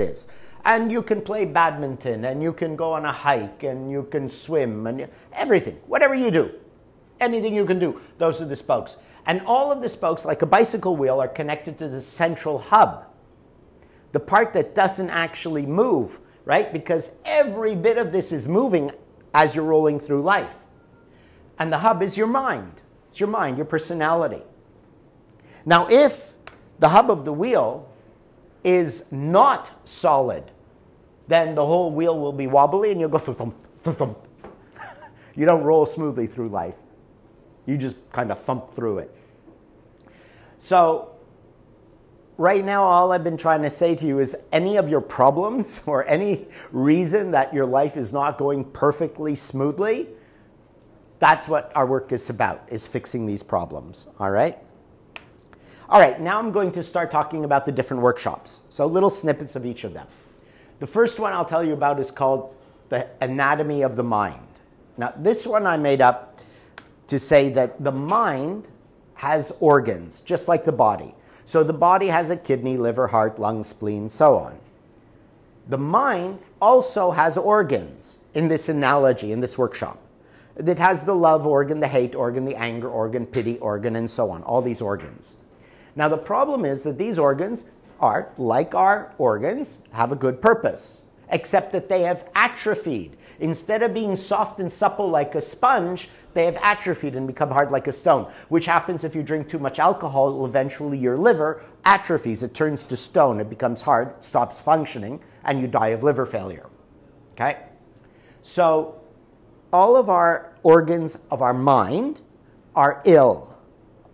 is. And you can play badminton, and you can go on a hike, and you can swim, and everything. Whatever you do, anything you can do, those are the spokes. And all of the spokes, like a bicycle wheel, are connected to the central hub, the part that doesn't actually move, right? Because every bit of this is moving as you're rolling through life. And the hub is your mind. It's your mind, your personality. Now, if the hub of the wheel is not solid, then the whole wheel will be wobbly and you'll go thump, thump, thump. You don't roll smoothly through life. You just kind of thump through it. So right now, all I've been trying to say to you is any of your problems or any reason that your life is not going perfectly smoothly, that's what our work is about, is fixing these problems, all right? All right, now I'm going to start talking about the different workshops. So little snippets of each of them. The first one I'll tell you about is called the anatomy of the mind. Now, this one I made up to say that the mind has organs, just like the body. So the body has a kidney, liver, heart, lung, spleen, so on. The mind also has organs in this analogy, in this workshop. It has the love organ, the hate organ, the anger organ, pity organ, and so on, all these organs. Now the problem is that these organs are, like our organs, have a good purpose, except that they have atrophied. Instead of being soft and supple like a sponge, they have atrophied and become hard like a stone, which happens if you drink too much alcohol. Eventually your liver atrophies, it turns to stone, it becomes hard, stops functioning, and you die of liver failure. Okay? So all of our organs of our mind are ill.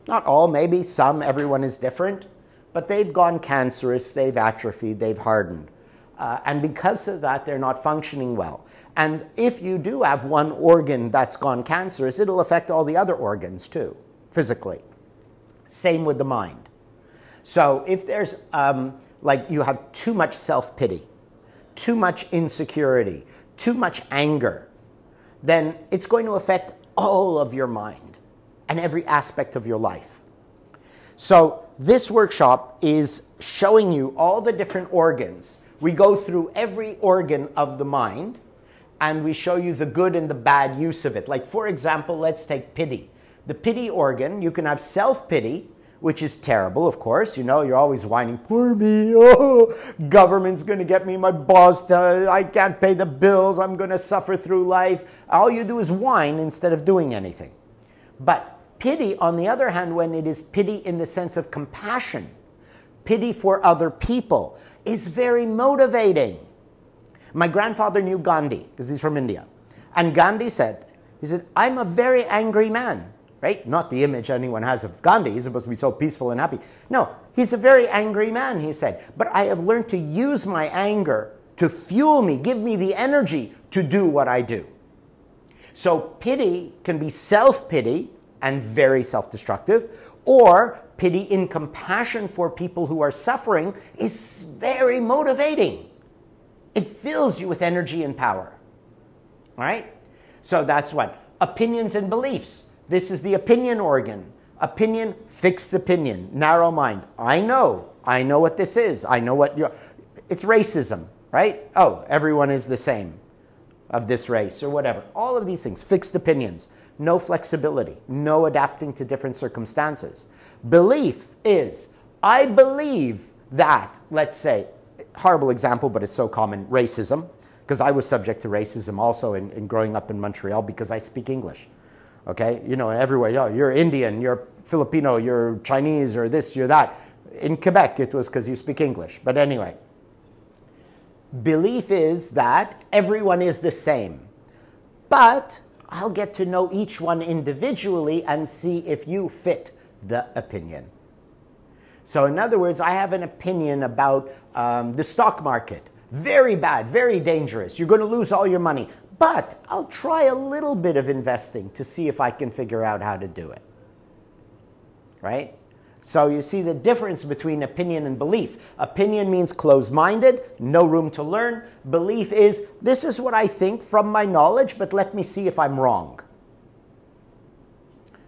Not all, maybe some, everyone is different, but they've gone cancerous, they've atrophied, they've hardened. And because of that, they're not functioning well. And if you do have one organ that's gone cancerous, it'll affect all the other organs too, physically. Same with the mind. So if there's, like you have too much self-pity, too much insecurity, too much anger, then it's going to affect all of your mind and every aspect of your life. So this workshop is showing you all the different organs. We go through every organ of the mind, and we show you the good and the bad use of it. Like, for example, let's take pity. The pity organ, you can have self-pity, which is terrible, of course. You know, you're always whining, poor me, oh, government's going to get me, my boss, I can't pay the bills, I'm going to suffer through life. All you do is whine instead of doing anything. But pity, on the other hand, when it is pity in the sense of compassion, pity for other people, is very motivating. My grandfather knew Gandhi, because he's from India. And Gandhi said, I'm a very angry man, right? Not the image anyone has of Gandhi. He's supposed to be so peaceful and happy. No, he's a very angry man, he said. But I have learned to use my anger to fuel me, give me the energy to do what I do. So pity can be self-pity and very self-destructive, or pity in compassion for people who are suffering is very motivating. It fills you with energy and power. All right? So that's what? Opinions and beliefs. This is the opinion organ. Opinion, fixed opinion, narrow mind. I know what this is. I know what it's racism, right? Oh, everyone is the same of this race or whatever. All of these things, fixed opinions. No flexibility, no adapting to different circumstances. Belief is, I believe that, let's say, horrible example, but it's so common, racism, because I was subject to racism also in growing up in Montreal because I speak English. Okay, you know, everywhere, oh, you're Indian, you're Filipino, you're Chinese, or this, you're that. In Quebec, it was because you speak English. But anyway, belief is that everyone is the same. But I'll get to know each one individually and see if you fit the opinion. So in other words, I have an opinion about the stock market. Very bad, very dangerous. You're going to lose all your money. But I'll try a little bit of investing to see if I can figure out how to do it. Right? So you see the difference between opinion and belief. Opinion means closed-minded, no room to learn. Belief is, this is what I think from my knowledge, but let me see if I'm wrong.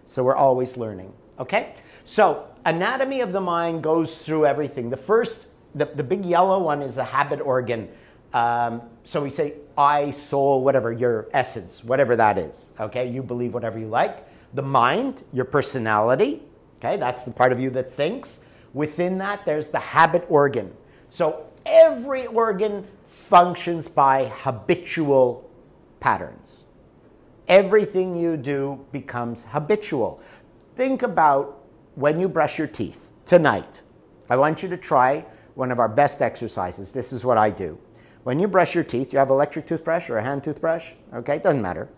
So we're always learning. Okay? So anatomy of the mind goes through everything. The first the big yellow one is the habit organ. So we say I, soul, whatever, your essence, whatever that is. Okay, you believe whatever you like. The mind, your personality. Okay, that's the part of you that thinks. Within that, there's the habit organ. So every organ functions by habitual patterns. Everything you do becomes habitual. Think about when you brush your teeth tonight. I want you to try one of our best exercises. This is what I do. When you brush your teeth, you have an electric toothbrush or a hand toothbrush, okay? Doesn't matter.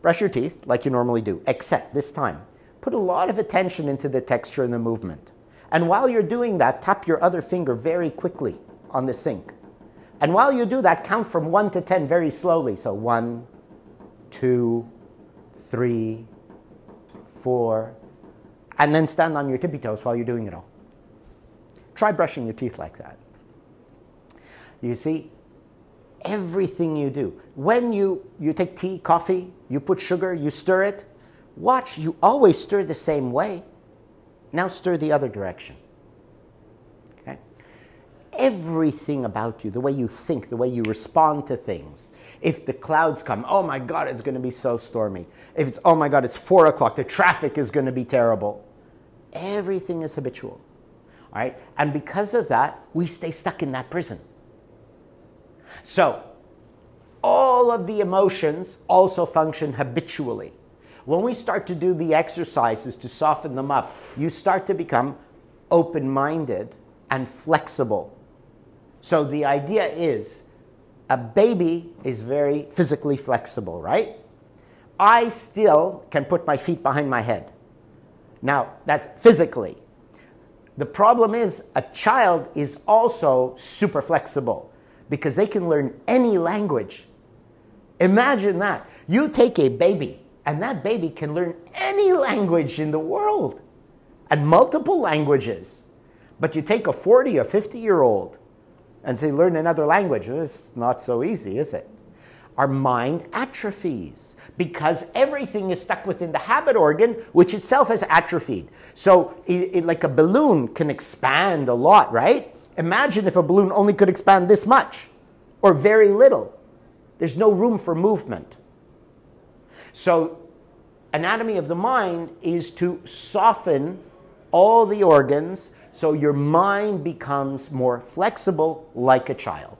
Brush your teeth like you normally do, except this time. Put a lot of attention into the texture and the movement. And while you're doing that, tap your other finger very quickly on the sink. And while you do that, count from 1 to 10 very slowly. So 1, 2, 3, 4, and then stand on your tippy toes while you're doing it all. Try brushing your teeth like that. You see, everything you do, when you take tea, coffee, you put sugar, you stir it, watch, you always stir the same way. Now stir the other direction. Okay? Everything about you, the way you think, the way you respond to things. If the clouds come, oh my God, it's going to be so stormy. If it's, oh my God, it's 4 o'clock, the traffic is going to be terrible. Everything is habitual. All right? And because of that, we stay stuck in that prison. So, all of the emotions also function habitually. When we start to do the exercises to soften them up, you start to become open-minded and flexible. So the idea is, a baby is very physically flexible, right? I still can put my feet behind my head. Now, that's physically. The problem is, a child is also super flexible because they can learn any language. Imagine that. You take a baby, and that baby can learn any language in the world, and multiple languages. But you take a 40 or 50-year-old and say, learn another language. It's not so easy, is it? Our mind atrophies because everything is stuck within the habit organ, which itself has atrophied. So like a balloon can expand a lot, right? Imagine if a balloon only could expand this much or very little. There's no room for movement. So anatomy of the mind is to soften all the organs so your mind becomes more flexible like a child.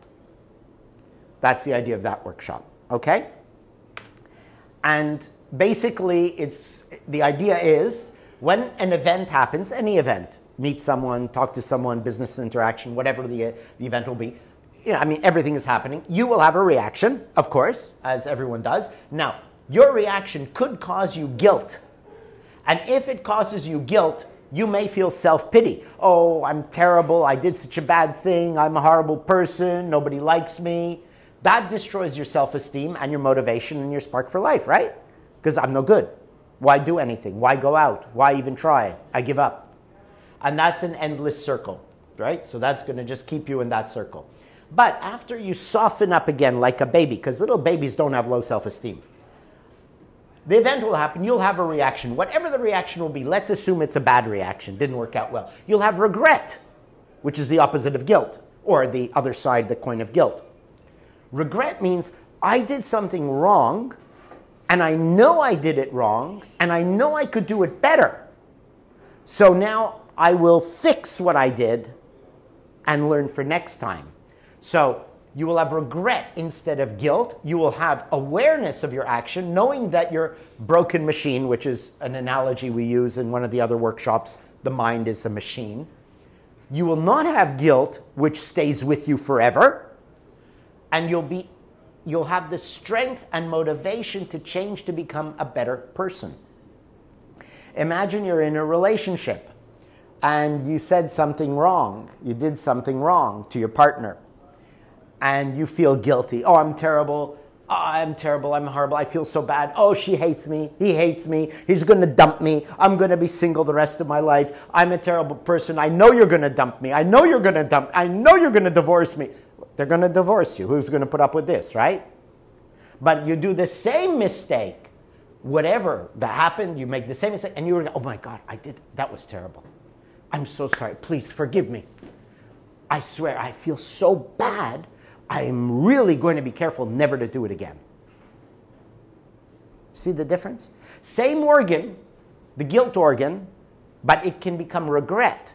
That's the idea of that workshop, okay? And basically, the idea is when an event happens, any event, meet someone, talk to someone, business interaction, whatever the event will be, you know, I mean, everything is happening. You will have a reaction, of course, as everyone does. Now, your reaction could cause you guilt. And if it causes you guilt, you may feel self-pity. Oh, I'm terrible. I did such a bad thing. I'm a horrible person. Nobody likes me. That destroys your self-esteem and your motivation and your spark for life, right? Because I'm no good. Why do anything? Why go out? Why even try? I give up. And that's an endless circle, right? So that's going to just keep you in that circle. But after you soften up again like a baby, because little babies don't have low self-esteem, the event will happen, you'll have a reaction. Whatever the reaction will be, let's assume it's a bad reaction, didn't work out well. You'll have regret, which is the opposite of guilt, or the other side of the coin of guilt. Regret means I did something wrong, and I know I did it wrong, and I know I could do it better. So now I will fix what I did and learn for next time. So you will have regret instead of guilt. You will have awareness of your action, knowing that your broken machine, which is an analogy we use in one of the other workshops, the mind is a machine. You will not have guilt, which stays with you forever. And you'll have the strength and motivation to change to become a better person. Imagine you're in a relationship and you said something wrong. You did something wrong to your partner. And you feel guilty. Oh, I'm terrible. Oh, I'm terrible. I'm horrible. I feel so bad. Oh, she hates me. He hates me. He's going to dump me. I'm going to be single the rest of my life. I'm a terrible person. I know you're going to dump me. I know you're going to dump. I know you're going to divorce me. They're going to divorce you. Who's going to put up with this, right? But you do the same mistake. Whatever that happened, you make the same mistake. And you're, oh my God, that was terrible. I'm so sorry. Please forgive me. I swear, I feel so bad. I'm really going to be careful never to do it again. See the difference? Same organ, the guilt organ, but it can become regret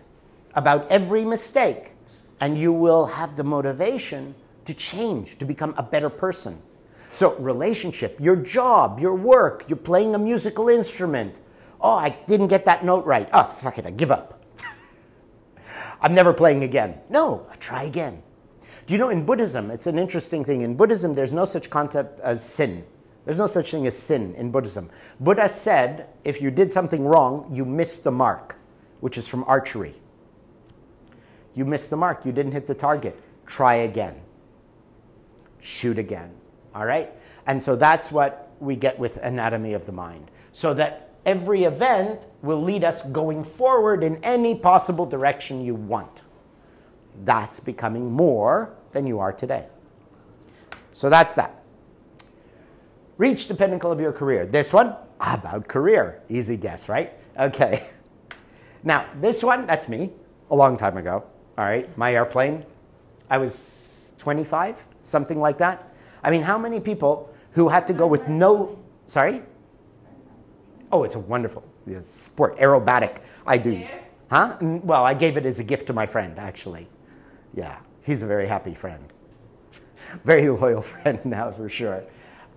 about every mistake, and you will have the motivation to change, to become a better person. So relationship, your job, your work, you're playing a musical instrument. Oh, I didn't get that note right. Oh, fuck it, I give up. I'm never playing again. No, try again. Do you know in Buddhism, it's an interesting thing. In Buddhism, there's no such concept as sin. There's no such thing as sin in Buddhism. Buddha said if you did something wrong, you missed the mark, which is from archery. You missed the mark. You didn't hit the target. Try again. Shoot again. All right? And so that's what we get with anatomy of the mind. So that every event will lead us going forward in any possible direction you want. That's becoming more than you are today. So that's that. Reach the pinnacle of your career. This one, about career. Easy guess, right? Okay. Now, this one, that's me, a long time ago. All right, my airplane, I was 25, something like that. I mean, how many people who had to go with no, sorry? Oh, it's a wonderful sport, aerobatic. I do. Huh? Well, I gave it as a gift to my friend, actually. Yeah, he's a very happy friend. Very loyal friend now, for sure.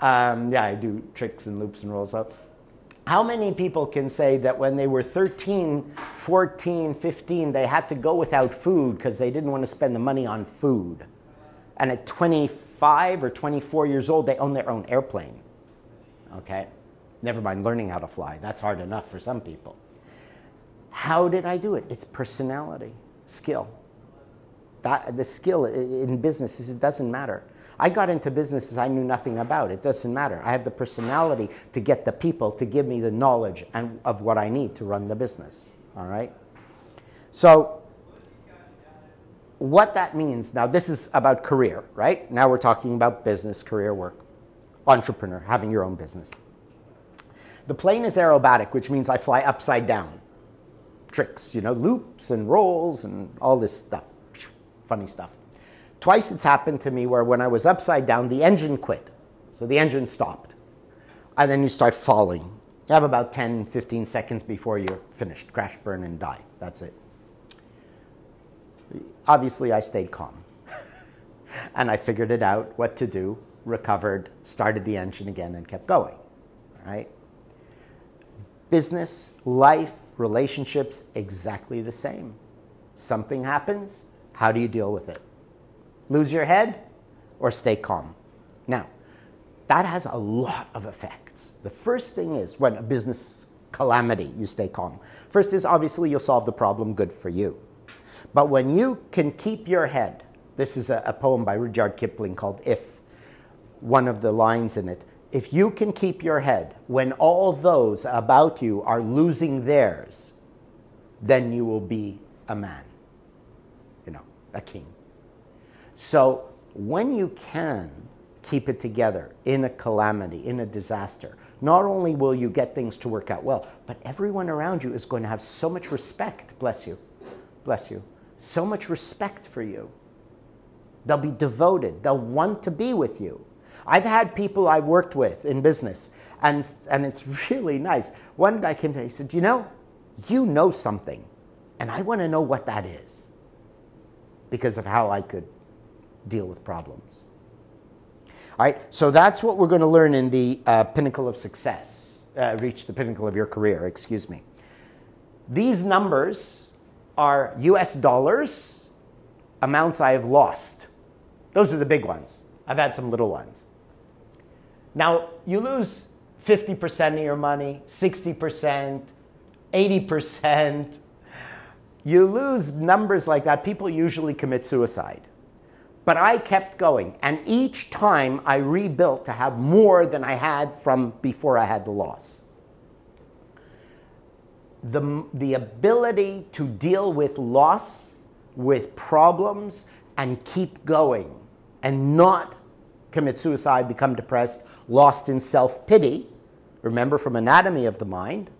Yeah, I do tricks and loops and rolls up. How many people can say that when they were 13, 14, 15, they had to go without food because they didn't want to spend the money on food? And at 25 or 24 years old, they own their own airplane. Okay? Never mind learning how to fly. That's hard enough for some people. How did I do it? It's personality, skill. The skill in businesses, it doesn't matter. I got into businesses I knew nothing about. It doesn't matter. I have the personality to get the people to give me the knowledge and of what I need to run the business. All right? So what that means, now this is about career, right? Now we're talking about business, career, work, entrepreneur, having your own business. The plane is aerobatic, which means I fly upside down. Tricks, you know, loops and rolls and all this stuff, funny stuff. Twice it's happened to me where when I was upside down, the engine quit. So the engine stopped. And then you start falling. You have about 10, 15 seconds before you're finished. Crash, burn, and die. That's it. Obviously, I stayed calm. And I figured it out, what to do, recovered, started the engine again, and kept going. All right? Business, life, relationships, exactly the same. Something happens. How do you deal with it? Lose your head or stay calm? Now, that has a lot of effects. The first thing is when a business calamity, you stay calm. First is obviously you'll solve the problem, good for you. But when you can keep your head, this is a poem by Rudyard Kipling called If. One of the lines in it, if you can keep your head when all those about you are losing theirs, then you will be a man, you know, a king. So when you can keep it together in a calamity, in a disaster, not only will you get things to work out well, but everyone around you is going to have so much respect, bless you, so much respect for you. They'll be devoted. They'll want to be with you. I've had people I've worked with in business, and it's really nice. One guy came to me, he said, you know something, and I want to know what that is because of how I could deal with problems. All right, so that's what we're going to learn in the Pinnacle of Success, reach the pinnacle of your career, excuse me. These numbers are US dollars, amounts I have lost. Those are the big ones. I've had some little ones. Now, you lose 50% of your money, 60%, 80%. You lose numbers like that, people usually commit suicide. But I kept going, and each time I rebuilt to have more than I had from before I had the loss. The ability to deal with loss, with problems, and keep going, and not commit suicide, become depressed, lost in self-pity, remember from Anatomy of the Mind,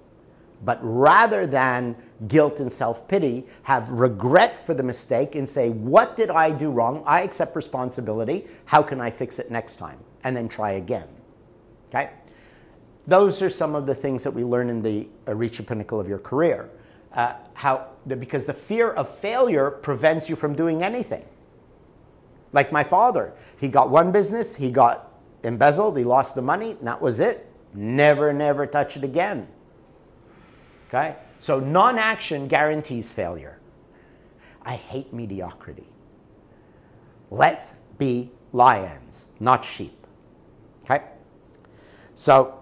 But rather than guilt and self-pity, have regret for the mistake and say, what did I do wrong? I accept responsibility. How can I fix it next time? And then try again. Okay? Those are some of the things that we learn in the Reach the Pinnacle of Your Career. Because the fear of failure prevents you from doing anything. Like my father, he got one business, he got embezzled, he lost the money, and that was it. Never, never touch it again. Okay? So non-action guarantees failure. I hate mediocrity. Let's be lions, not sheep. Okay? So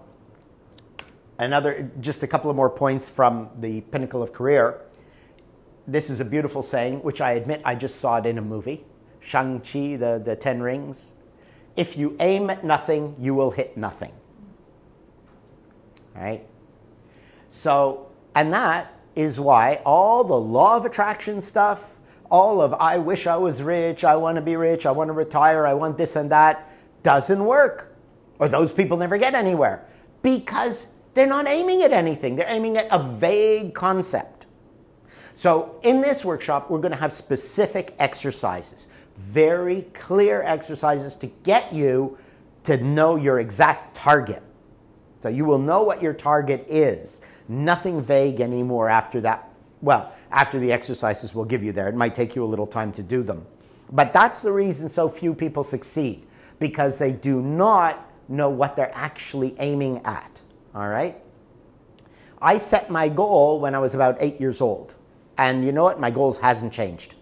just a couple of more points from the Pinnacle of Career. This is a beautiful saying, which I admit I just saw it in a movie. Shang-Chi, the 10 Rings. If you aim at nothing, you will hit nothing. Right? So, and that is why all the law of attraction stuff, all of I wish I was rich, I want to be rich, I want to retire, I want this and that, doesn't work. Or those people never get anywhere. Because they're not aiming at anything. They're aiming at a vague concept. So in this workshop, we're going to have specific exercises. Very clear exercises to get you to know your exact target. So you will know what your target is. Nothing vague anymore after that. Well, after the exercises will give you there. It might take you a little time to do them. But that's the reason so few people succeed. Because they do not know what they're actually aiming at. All right? I set my goal when I was about 8 years old. And you know what? My goals hasn't changed.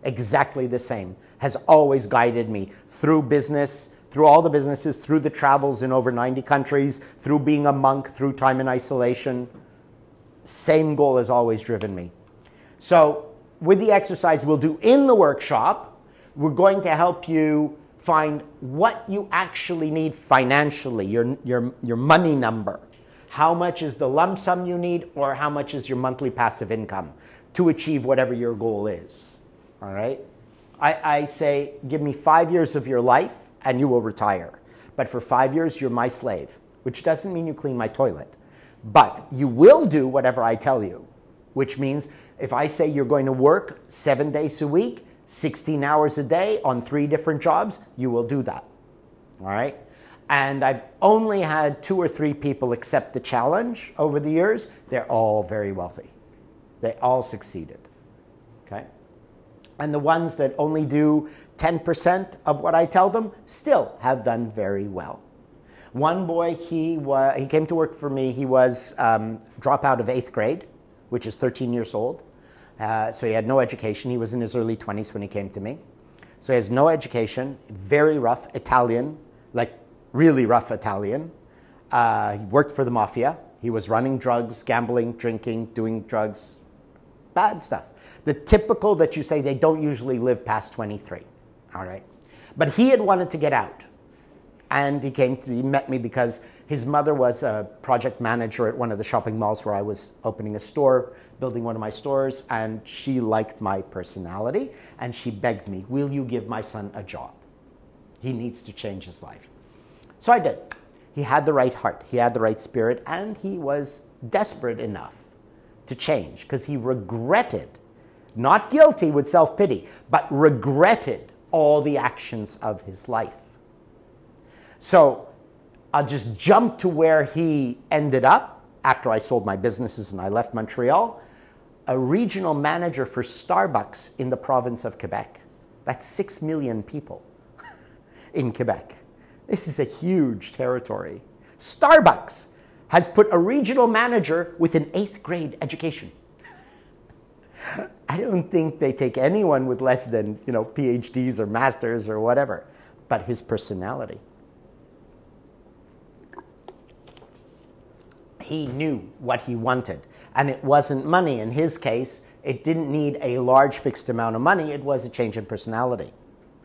Exactly the same. Has always guided me through business, through all the businesses, through the travels in over 90 countries, through being a monk, through time in isolation. Same goal has always driven me. So with the exercise we'll do in the workshop, we're going to help you find what you actually need financially, your money number. How much is the lump sum you need, or how much is your monthly passive income to achieve whatever your goal is. All right? I say, give me 5 years of your life and you will retire. But for 5 years, you're my slave, which doesn't mean you clean my toilet. But you will do whatever I tell you, which means if I say you're going to work 7 days a week, 16 hours a day on 3 different jobs, you will do that. All right? And I've only had 2 or 3 people accept the challenge over the years. They're all very wealthy. They all succeeded. Okay? And the ones that only do 10% of what I tell them still have done very well. One boy, he came to work for me. He was dropout of 8th grade, which is 13 years old. So he had no education. He was in his early 20s when he came to me. So he has no education, very rough Italian, like really rough Italian. He worked for the mafia. He was running drugs, gambling, drinking, doing drugs, bad stuff. The typical that you say they don't usually live past 23, all right? But he had wanted to get out. And he met me because his mother was a project manager at one of the shopping malls where I was opening a store, building one of my stores, and she liked my personality, and she begged me, will you give my son a job? He needs to change his life. So I did. He had the right heart, he had the right spirit, and he was desperate enough to change because he regretted, not guilty with self-pity, but regretted all the actions of his life. So I'll just jump to where he ended up after I sold my businesses and I left Montreal, a regional manager for Starbucks in the province of Quebec. That's 6 million people in Quebec. This is a huge territory. Starbucks has put a regional manager with an 8th grade education. I don't think they take anyone with less than, PhDs or masters or whatever, but his personality. He knew what he wanted, and it wasn't money. In his case, it didn't need a large fixed amount of money. It was a change in personality,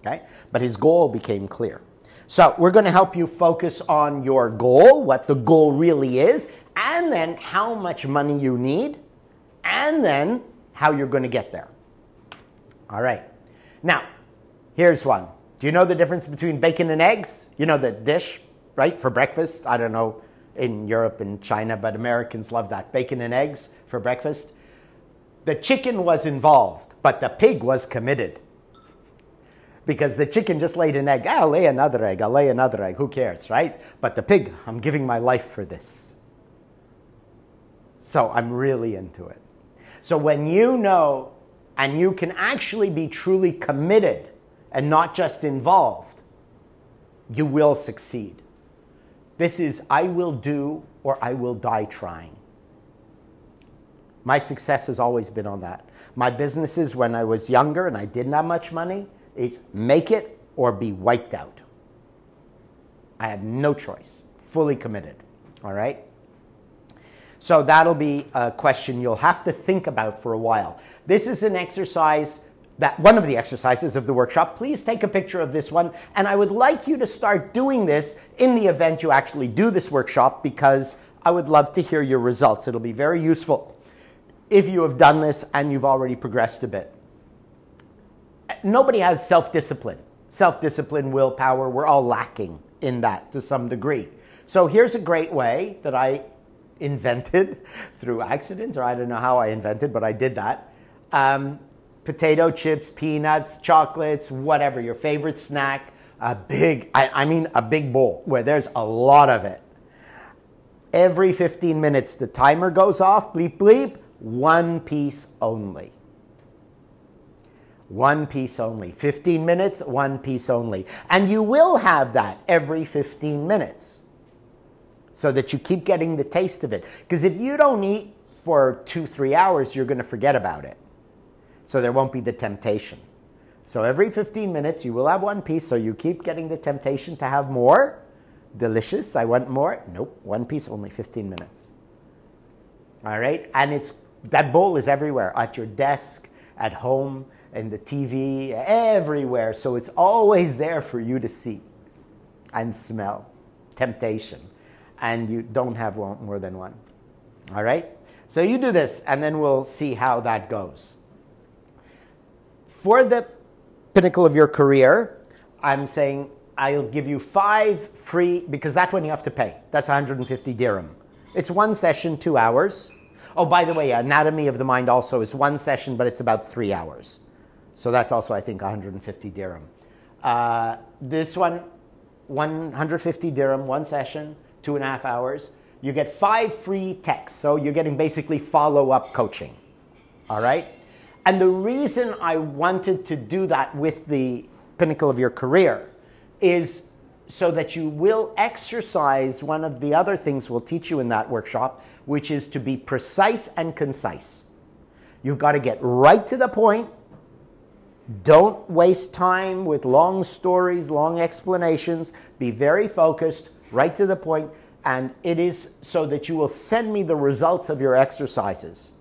okay? But his goal became clear. So we're going to help you focus on your goal, what the goal really is, and then how much money you need, and then how you're going to get there. All right. Now, here's one. Do you know the difference between bacon and eggs? You know the dish, right, for breakfast? I don't know. in Europe and China, but Americans love that. Bacon and eggs for breakfast. The chicken was involved, but the pig was committed. Because the chicken just laid an egg. I'll lay another egg. I'll lay another egg. Who cares, right? But the pig, I'm giving my life for this. So I'm really into it. So when you know and you can actually be truly committed and not just involved, you will succeed. This is I will do or I will die trying. My success has always been on that. My businesses when I was younger and I didn't have much money, it's make it or be wiped out. I had no choice. Fully committed. All right? So that'll be a question you'll have to think about for a while. This is an exercise that one of the exercises of the workshop. Please take a picture of this one. And I would like you to start doing this in the event you actually do this workshop, because I would love to hear your results. It'll be very useful if you have done this and you've already progressed a bit. Nobody has self-discipline. Self-discipline, willpower, we're all lacking in that to some degree. So here's a great way that I invented through accident, or I don't know how I invented, but I did that. Potato chips, peanuts, chocolates, whatever, your favorite snack, a big bowl where there's a lot of it. Every 15 minutes, the timer goes off, bleep, bleep, one piece only. One piece only. 15 minutes, one piece only. And you will have that every 15 minutes so that you keep getting the taste of it. Because if you don't eat for 2-3 hours, you're going to forget about it. So there won't be the temptation. So every 15 minutes, you will have one piece, so you keep getting the temptation to have more. Delicious, I want more. Nope, one piece, only 15 minutes. All right? And that bowl is everywhere, at your desk, at home, in the TV, everywhere. So it's always there for you to see and smell. Temptation. And you don't have more than one. All right? So you do this, and then we'll see how that goes. For the pinnacle of your career, I'm saying I'll give you 5 free, because that one you have to pay. That's 150 dirham. It's one session, 2 hours. Oh, by the way, Anatomy of the Mind also is one session, but it's about 3 hours. So that's also, I think, 150 dirham. This one, 150 dirham, one session, 2.5 hours. You get 5 free texts. So you're getting basically follow-up coaching. All right? And the reason I wanted to do that with the pinnacle of your career is so that you will exercise one of the other things we'll teach you in that workshop, which is to be precise and concise. You've got to get right to the point. Don't waste time with long stories, long explanations. Be very focused, right to the point, and it is so that you will send me the results of your exercises,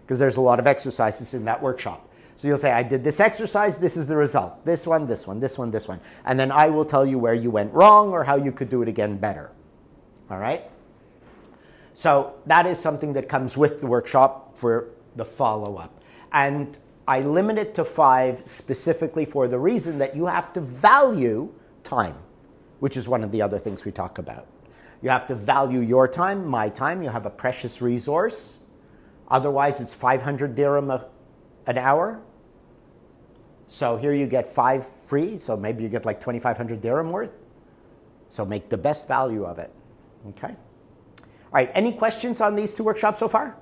because there's a lot of exercises in that workshop. So you'll say, I did this exercise, this is the result. This one, this one, this one, this one. And then I will tell you where you went wrong or how you could do it again better. All right? So that is something that comes with the workshop for the follow-up. And I limit it to 5 specifically for the reason that you have to value time, which is one of the other things we talk about. You have to value your time, my time. You have a precious resource. Otherwise, it's 500 dirham an hour. So here you get 5 free, so maybe you get like 2,500 dirham worth. So make the best value of it. Okay? All right, any questions on these 2 workshops so far?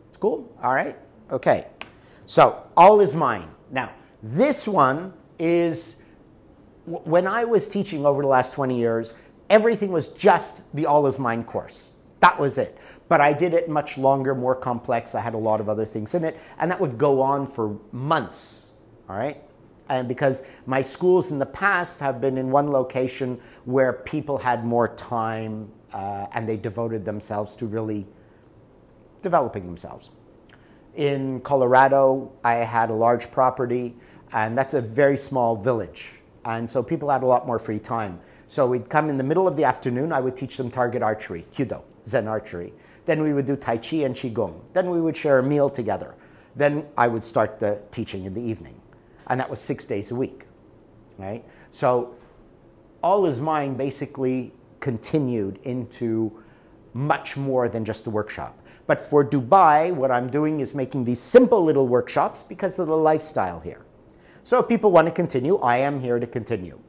It's cool? All right, okay. So all is mine. Now, this one is, when I was teaching over the last 20 years, everything was just the All is Mine course. That was it. But I did it much longer, more complex. I had a lot of other things in it. And that would go on for months. All right? And because my schools in the past have been in one location where people had more time and they devoted themselves to really developing themselves. In Colorado, I had a large property, and that's a very small village. And so people had a lot more free time. So we'd come in the middle of the afternoon. I would teach them target archery, Kyudo, Zen archery. Then we would do Tai Chi and Qigong. Then we would share a meal together. Then I would start the teaching in the evening. And that was 6 days a week, right? So All is Mine basically continued into much more than just a workshop. But for Dubai, what I'm doing is making these simple little workshops because of the lifestyle here. So if people want to continue, I am here to continue.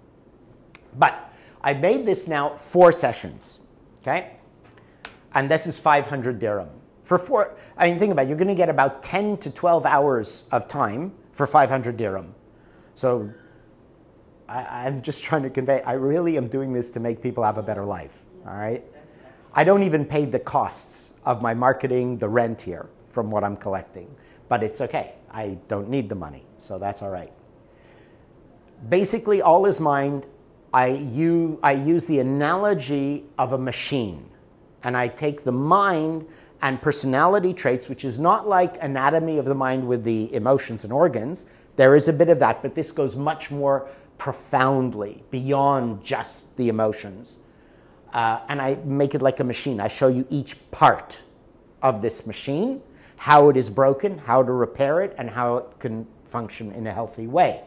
But I made this now 4 sessions, okay? And this is 500 dirham. For 4, I mean, think about it, you're going to get about 10 to 12 hours of time for 500 dirham. So I'm just trying to convey, I really am doing this to make people have a better life, all right? I don't even pay the costs of my marketing, the rent here from what I'm collecting. But it's okay. I don't need the money, so that's all right. Basically, all is mind. I use the analogy of a machine. And I take the mind and personality traits, which is not like anatomy of the mind with the emotions and organs. There is a bit of that, but this goes much more profoundly beyond just the emotions. And I make it like a machine. I show you each part of this machine, how it is broken, how to repair it, and how it can function in a healthy way.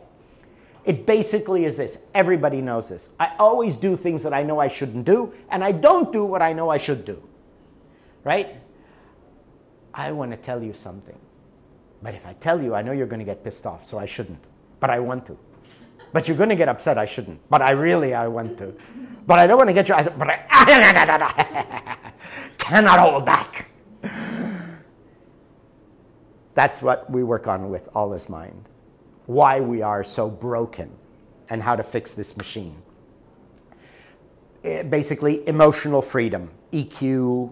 It basically is this. Everybody knows this. I always do things that I know I shouldn't do, and I don't do what I know I should do. Right? I want to tell you something. But if I tell you, I know you're going to get pissed off, so I shouldn't. But I want to. But you're going to get upset, I shouldn't. But I want to. But I don't want to get you, but I cannot hold back. That's what we work on with All Is Mind. Why we are so broken and how to fix this machine. Basically, emotional freedom, EQ.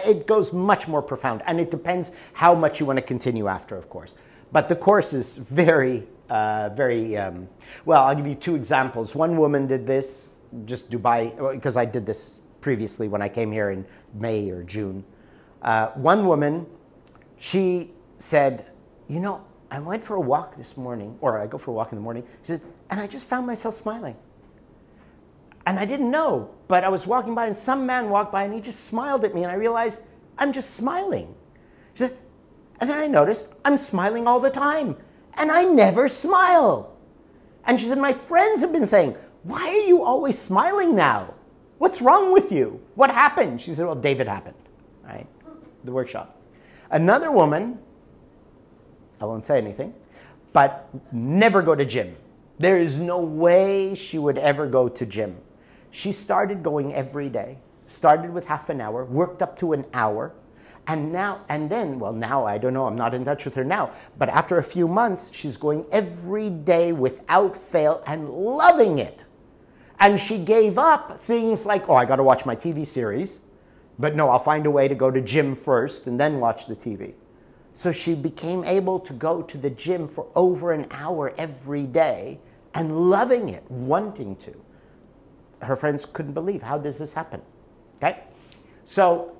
It goes much more profound, and it depends how much you want to continue after, of course. But the course is very, well, I'll give you 2 examples. One woman did this, just Dubai, because I did this previously when I came here in May or June. One woman, she said, you know, I went for a walk this morning, or I go for a walk in the morning, she said, and I just found myself smiling. And I didn't know, but I was walking by and some man walked by and he just smiled at me and I realized I'm just smiling. She said, and then I noticed I'm smiling all the time and I never smile. And she said, my friends have been saying, why are you always smiling now? What's wrong with you? What happened? She said, well, David happened, right? The workshop. Another woman, I won't say anything, but never go to gym. There is no way she would ever go to gym. She started going every day, started with half an hour, worked up to an hour, and then, well, now, I don't know, I'm not in touch with her now, but after a few months, she's going every day without fail and loving it. And she gave up things like, oh, I got to watch my TV series, but no, I'll find a way to go to gym first and then watch the TV. So she became able to go to the gym for over an hour every day and loving it, wanting to. Her friends couldn't believe, how does this happen? Okay? So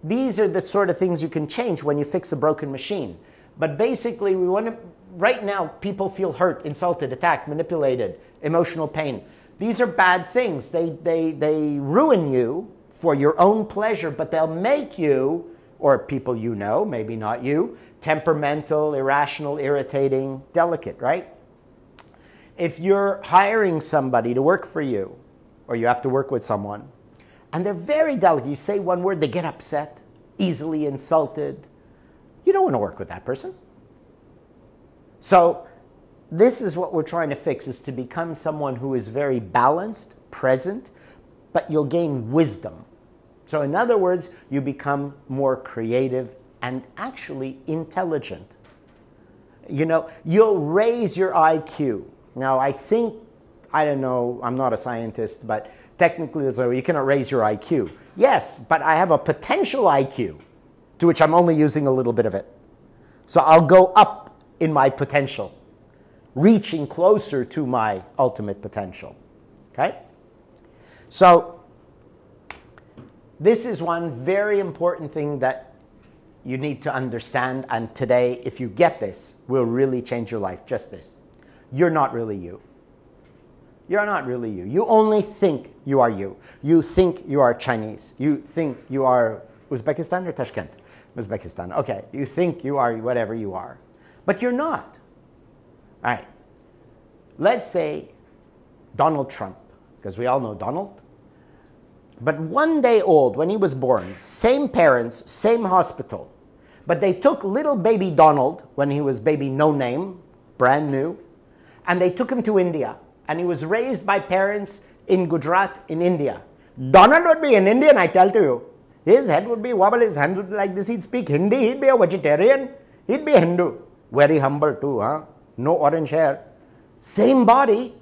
these are the sort of things you can change when you fix a broken machine. But basically, we want to, right now, people feel hurt, insulted, attacked, manipulated, emotional pain. These are bad things. They ruin you for your own pleasure, but they'll make you, or people you know, maybe not you, temperamental, irrational, irritating, delicate, right? If you're hiring somebody to work for you, or you have to work with someone, and they're very delicate, you say one word, they get upset, easily insulted, you don't want to work with that person. So this is what we're trying to fix, is to become someone who is very balanced, present, but you'll gain wisdom. So in other words, you become more creative and actually intelligent. You know, you'll raise your IQ. Now, I think, I don't know, I'm not a scientist, but technically you cannot raise your IQ. Yes, but I have a potential IQ, to which I'm only using a little bit of it. So I'll go up in my potential, reaching closer to my ultimate potential. Okay? So this is one very important thing that you need to understand, and today, if you get this, will really change your life. Just this. You're not really you. You're not really you. You only think you are you. You think you are Chinese. You think you are Uzbekistan or Tashkent? Uzbekistan. Okay. You think you are whatever you are. But you're not. All right. Let's say Donald Trump, because we all know Donald. but 1 day old when he was born, same parents, same hospital. But they took little baby Donald when he was baby no name, brand new, and they took him to India. And he was raised by parents in Gujarat in India. Donald would be an Indian, I tell to you. His head would be wobble, his hands would be like this. He'd speak Hindi, he'd be a vegetarian, he'd be a Hindu. Very humble too, huh? No orange hair. Same body,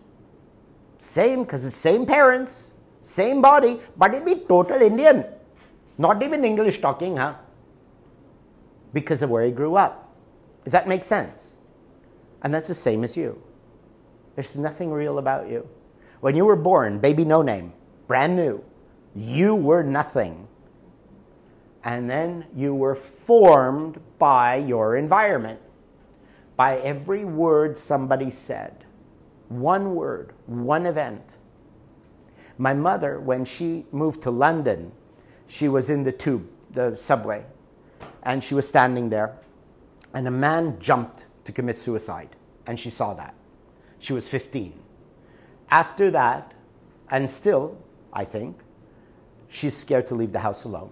same, because it's same parents, same body, but it'd be total Indian. Not even English talking, huh? Because of where he grew up. Does that make sense? And that's the same as you. There's nothing real about you. When you were born, baby no name, brand new, you were nothing. And then you were formed by your environment, by every word somebody said. One word, one event. My mother, when she moved to London, she was in the tube, the subway, and she was standing there, and a man jumped to commit suicide, and she saw that. She was 15. After that, and still, I think, she's scared to leave the house alone.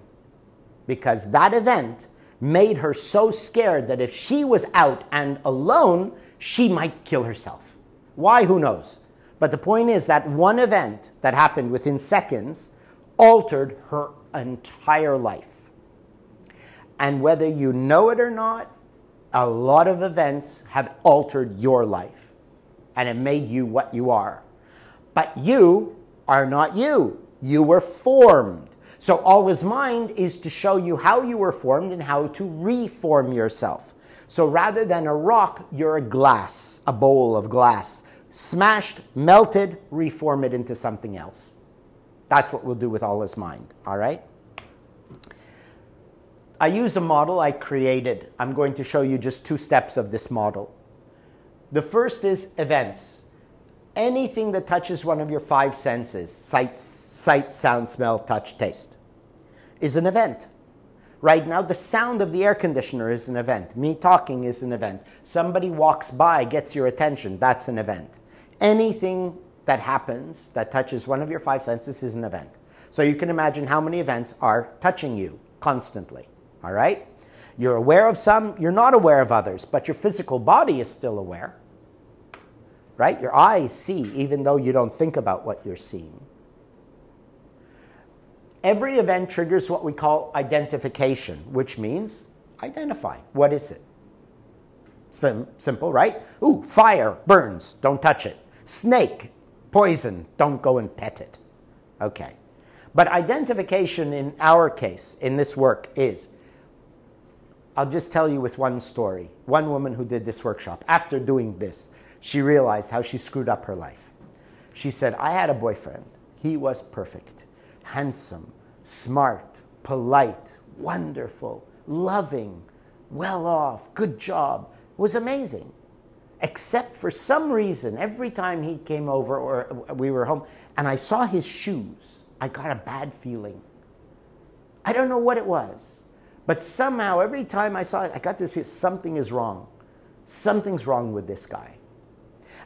Because that event made her so scared that if she was out and alone, she might kill herself. Why? Who knows? But the point is that one event that happened within seconds altered her entire life. And whether you know it or not, a lot of events have altered your life. And it made you what you are. But you are not you. You were formed. So Always Mind is to show you how you were formed and how to reform yourself. So rather than a rock, you're a glass, a bowl of glass. Smashed, melted, reform it into something else. That's what we'll do with Always Mind, all right? I use a model I created. I'm going to show you just 2 steps of this model. The first is events. Anything that touches one of your 5 senses, sight, sound, smell, touch, taste, is an event. Right now, the sound of the air conditioner is an event. Me talking is an event. Somebody walks by, gets your attention, that's an event. Anything that happens that touches one of your 5 senses is an event. So you can imagine how many events are touching you constantly, all right? You're aware of some, you're not aware of others, but your physical body is still aware, right? Your eyes see, even though you don't think about what you're seeing. Every event triggers what we call identification, which means identify. What is it? Simple, right? Ooh, fire, burns, don't touch it. Snake, poison, don't go and pet it. Okay. But identification in our case, in this work, is, I'll just tell you with one story. One woman who did this workshop, after doing this, she realized how she screwed up her life. She said, I had a boyfriend. He was perfect, handsome, smart, polite, wonderful, loving, well off, good job. It was amazing. Except for some reason, every time he came over or we were home and I saw his shoes, I got a bad feeling. I don't know what it was. But somehow, every time I saw it, I got this, something is wrong. Something's wrong with this guy.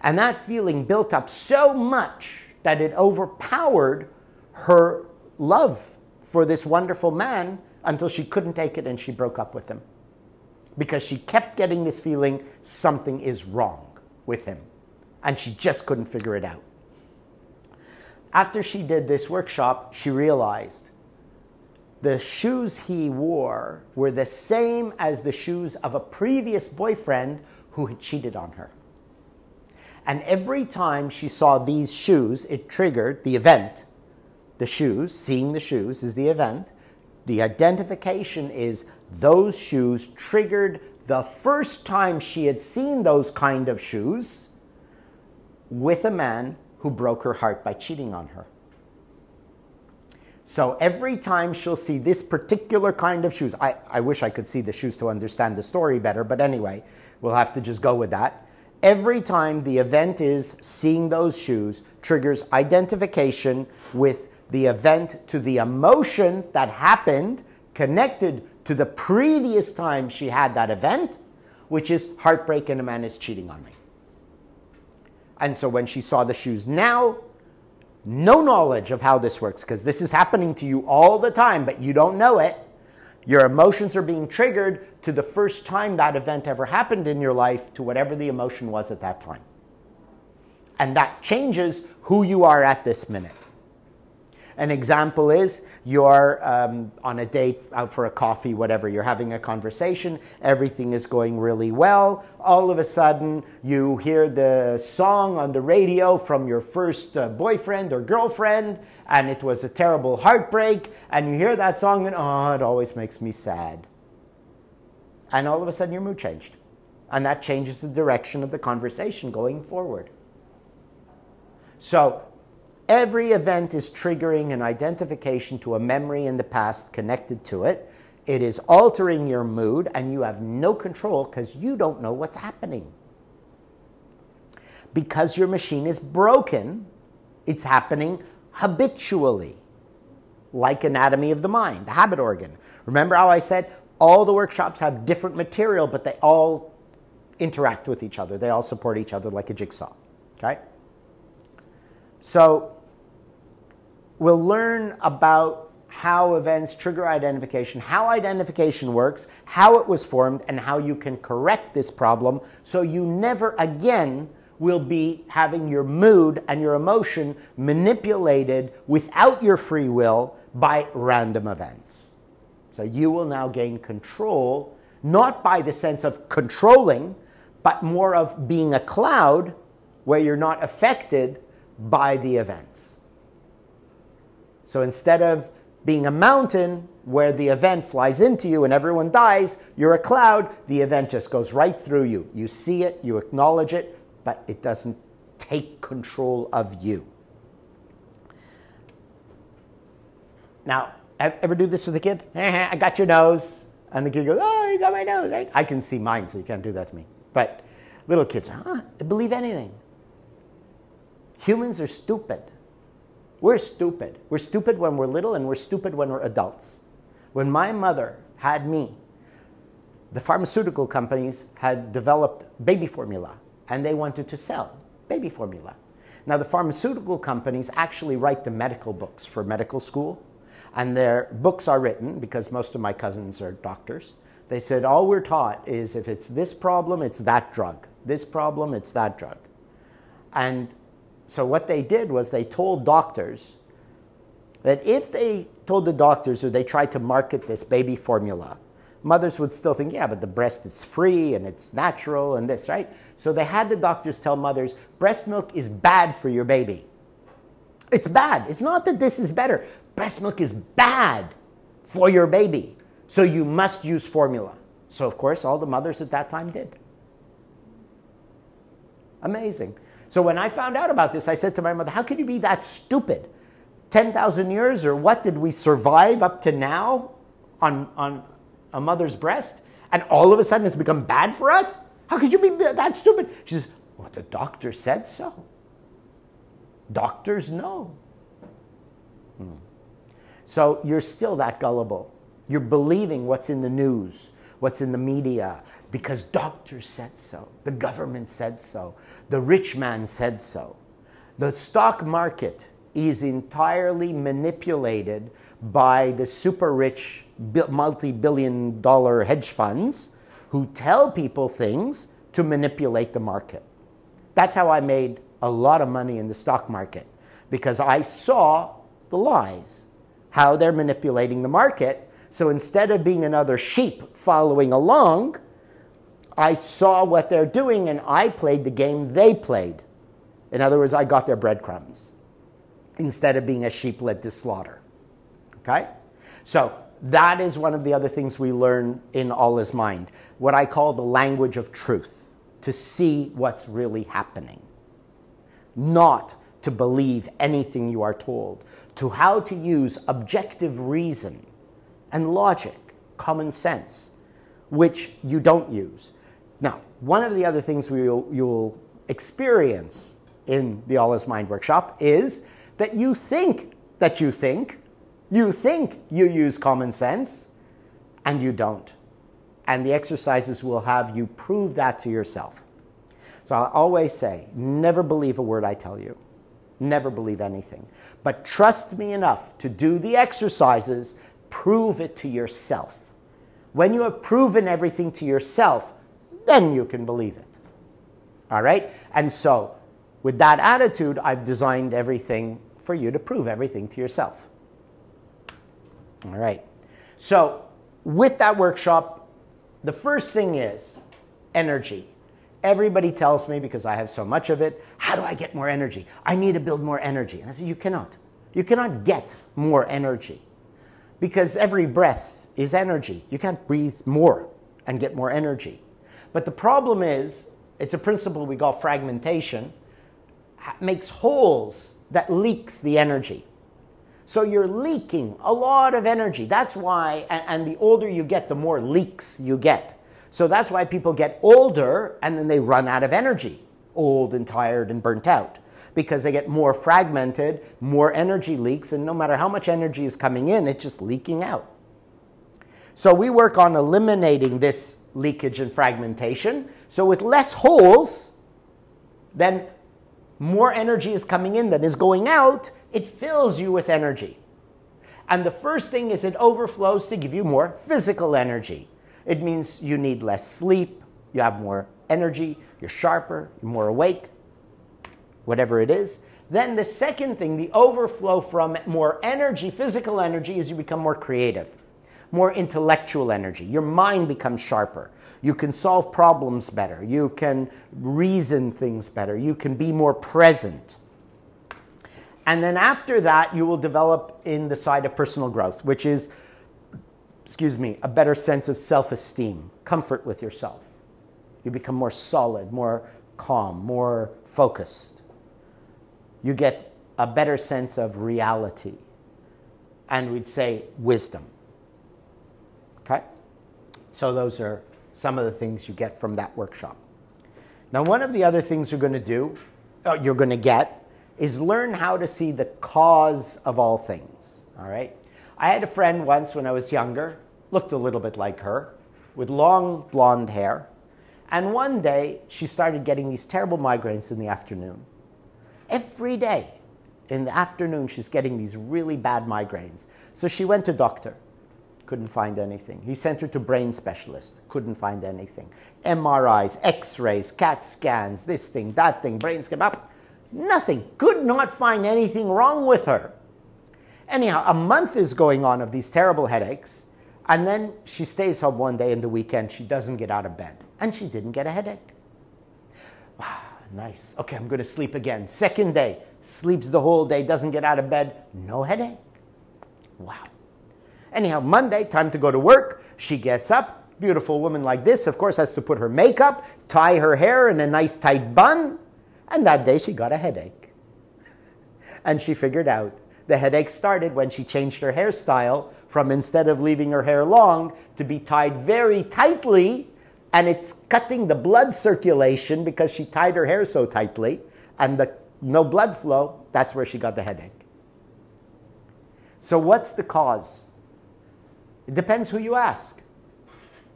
And that feeling built up so much that it overpowered her love for this wonderful man until she couldn't take it and she broke up with him. Because she kept getting this feeling, something is wrong with him. And she just couldn't figure it out. After she did this workshop, she realized the shoes he wore were the same as the shoes of a previous boyfriend who had cheated on her. And every time she saw these shoes, it triggered the event. The shoes, seeing the shoes is the event. The identification is those shoes triggered the first time she had seen those kind of shoes with a man who broke her heart by cheating on her. So every time she'll see this particular kind of shoes, I wish I could see the shoes to understand the story better, but anyway, we'll have to just go with that. Every time the event is seeing those shoes triggers identification with the event to the emotion that happened connected to the previous time she had that event, which is heartbreak and a man is cheating on me. And so when she saw the shoes now, no knowledge of how this works, because this is happening to you all the time, but you don't know it. Your emotions are being triggered to the first time that event ever happened in your life, to whatever the emotion was at that time. And that changes who you are at this minute. An example is you're on a date, out for a coffee, whatever. You're having a conversation. Everything is going really well. All of a sudden, you hear the song on the radio from your first boyfriend or girlfriend, and it was a terrible heartbreak. And you hear that song, and oh, it always makes me sad. And all of a sudden, your mood changed. And that changes the direction of the conversation going forward. So every event is triggering an identification to a memory in the past connected to it. It is altering your mood, and you have no control because you don't know what's happening. Because your machine is broken, it's happening habitually, like anatomy of the mind, the habit organ. Remember how I said all the workshops have different material, but they all interact with each other. They all support each other like a jigsaw, okay? So we'll learn about how events trigger identification, how identification works, how it was formed, and how you can correct this problem so you never again will be having your mood and your emotion manipulated without your free will by random events. So you will now gain control, not by the sense of controlling, but more of being a cloud where you're not affected by the events. So instead of being a mountain where the event flies into you and everyone dies, you're a cloud, the event just goes right through you. You see it, you acknowledge it, but it doesn't take control of you. Now, ever do this with a kid? I got your nose. And the kid goes, oh, you got my nose, right? I can see mine, so you can't do that to me. But little kids, they believe anything. Humans are stupid. We're stupid. We're stupid when we're little, and we're stupid when we're adults. When my mother had me, the pharmaceutical companies had developed baby formula, and they wanted to sell baby formula. Now, the pharmaceutical companies actually write the medical books for medical school, and their books are written, because most of my cousins are doctors. They said, all we're taught is if it's this problem, it's that drug. This problem, it's that drug. And so what they did was they told doctors that if they told the doctors or they tried to market this baby formula, mothers would still think, yeah, but the breast is free and it's natural and this, right? So they had the doctors tell mothers, breast milk is bad for your baby. It's bad. It's not that this is better. Breast milk is bad for your baby. So you must use formula. So of course, all the mothers at that time did. Amazing. So when I found out about this, I said to my mother, how could you be that stupid? 10,000 years or what did we survive up to now on a mother's breast? And all of a sudden it's become bad for us? How could you be that stupid? She says, well, the doctor said so. Doctors know. So you're still that gullible. You're believing what's in the news, what's in the media, because doctors said so. The government said so. The rich man said so. The stock market is entirely manipulated by the super rich multi-billion-dollar hedge funds who tell people things to manipulate the market. That's how I made a lot of money in the stock market, because I saw the lies, how they're manipulating the market. So instead of being another sheep following along, I saw what they're doing and I played the game they played. In other words, I got their breadcrumbs instead of being a sheep led to slaughter. Okay? So that is one of the other things we learn in All Is Mind, what I call the language of truth, to see what's really happening. Not to believe anything you are told, to how to use objective reason and logic, common sense, which you don't use. Now, one of the other things you'll experience in the All Is Mind workshop is that you think that you think you use common sense, and you don't. And the exercises will have you prove that to yourself. So I always say, never believe a word I tell you. never believe anything. But trust me enough to do the exercises, prove it to yourself. When you have proven everything to yourself, then you can believe it. All right? And so, with that attitude, I've designed everything for you to prove everything to yourself. All right. So, with that workshop, the first thing is energy. Everybody tells me, because I have so much of it, how do I get more energy? I need to build more energy. And I say, you cannot. You cannot get more energy. Because every breath is energy. You can't breathe more and get more energy. But the problem is, it's a principle we call fragmentation, makes holes that leaks the energy. So you're leaking a lot of energy. That's why, and the older you get, the more leaks you get. So that's why people get older and then they run out of energy, old and tired and burnt out, because they get more fragmented, more energy leaks, and no matter how much energy is coming in, it's just leaking out. So we work on eliminating this leakage and fragmentation. So with less holes, then more energy is coming in than is going out, it fills you with energy. And the first thing is it overflows to give you more physical energy. It means you need less sleep, you have more energy, you're sharper, you're more awake, whatever it is. Then the second thing, the overflow from more energy, physical energy, is you become more creative, more intellectual energy. Your mind becomes sharper. You can solve problems better. You can reason things better. You can be more present. And then after that, you will develop in the side of personal growth, which is, a better sense of self-esteem, comfort with yourself. You become more solid, more calm, more focused. You get a better sense of reality. And we'd say wisdom. Okay? So those are some of the things you get from that workshop. Now, one of the other things you're going to get, is learn how to see the cause of all things. All right? I had a friend once when I was younger, looked a little bit like her, with long blonde hair. And one day, she started getting these terrible migraines in the afternoon. Every day in the afternoon, she's getting these really bad migraines. So she went to doctor. Couldn't find anything. He sent her to brain specialist. Couldn't find anything. MRIs, X-rays, CAT scans, this thing, that thing, brain scan, up. Nothing. Could not find anything wrong with her. Anyhow, a month is going on of these terrible headaches, and then she stays home one day in the weekend. She doesn't get out of bed, and she didn't get a headache. Wow, nice. Okay, I'm going to sleep again. Second day, sleeps the whole day, doesn't get out of bed, no headache. Wow. Anyhow, Monday, time to go to work. She gets up, beautiful woman like this, of course, has to put her makeup, tie her hair in a nice tight bun, and that day she got a headache. And she figured out the headache started when she changed her hairstyle from, instead of leaving her hair long, to be tied very tightly, and it's cutting the blood circulation because she tied her hair so tightly, and no blood flow, that's where she got the headache. So what's the cause? It depends who you ask.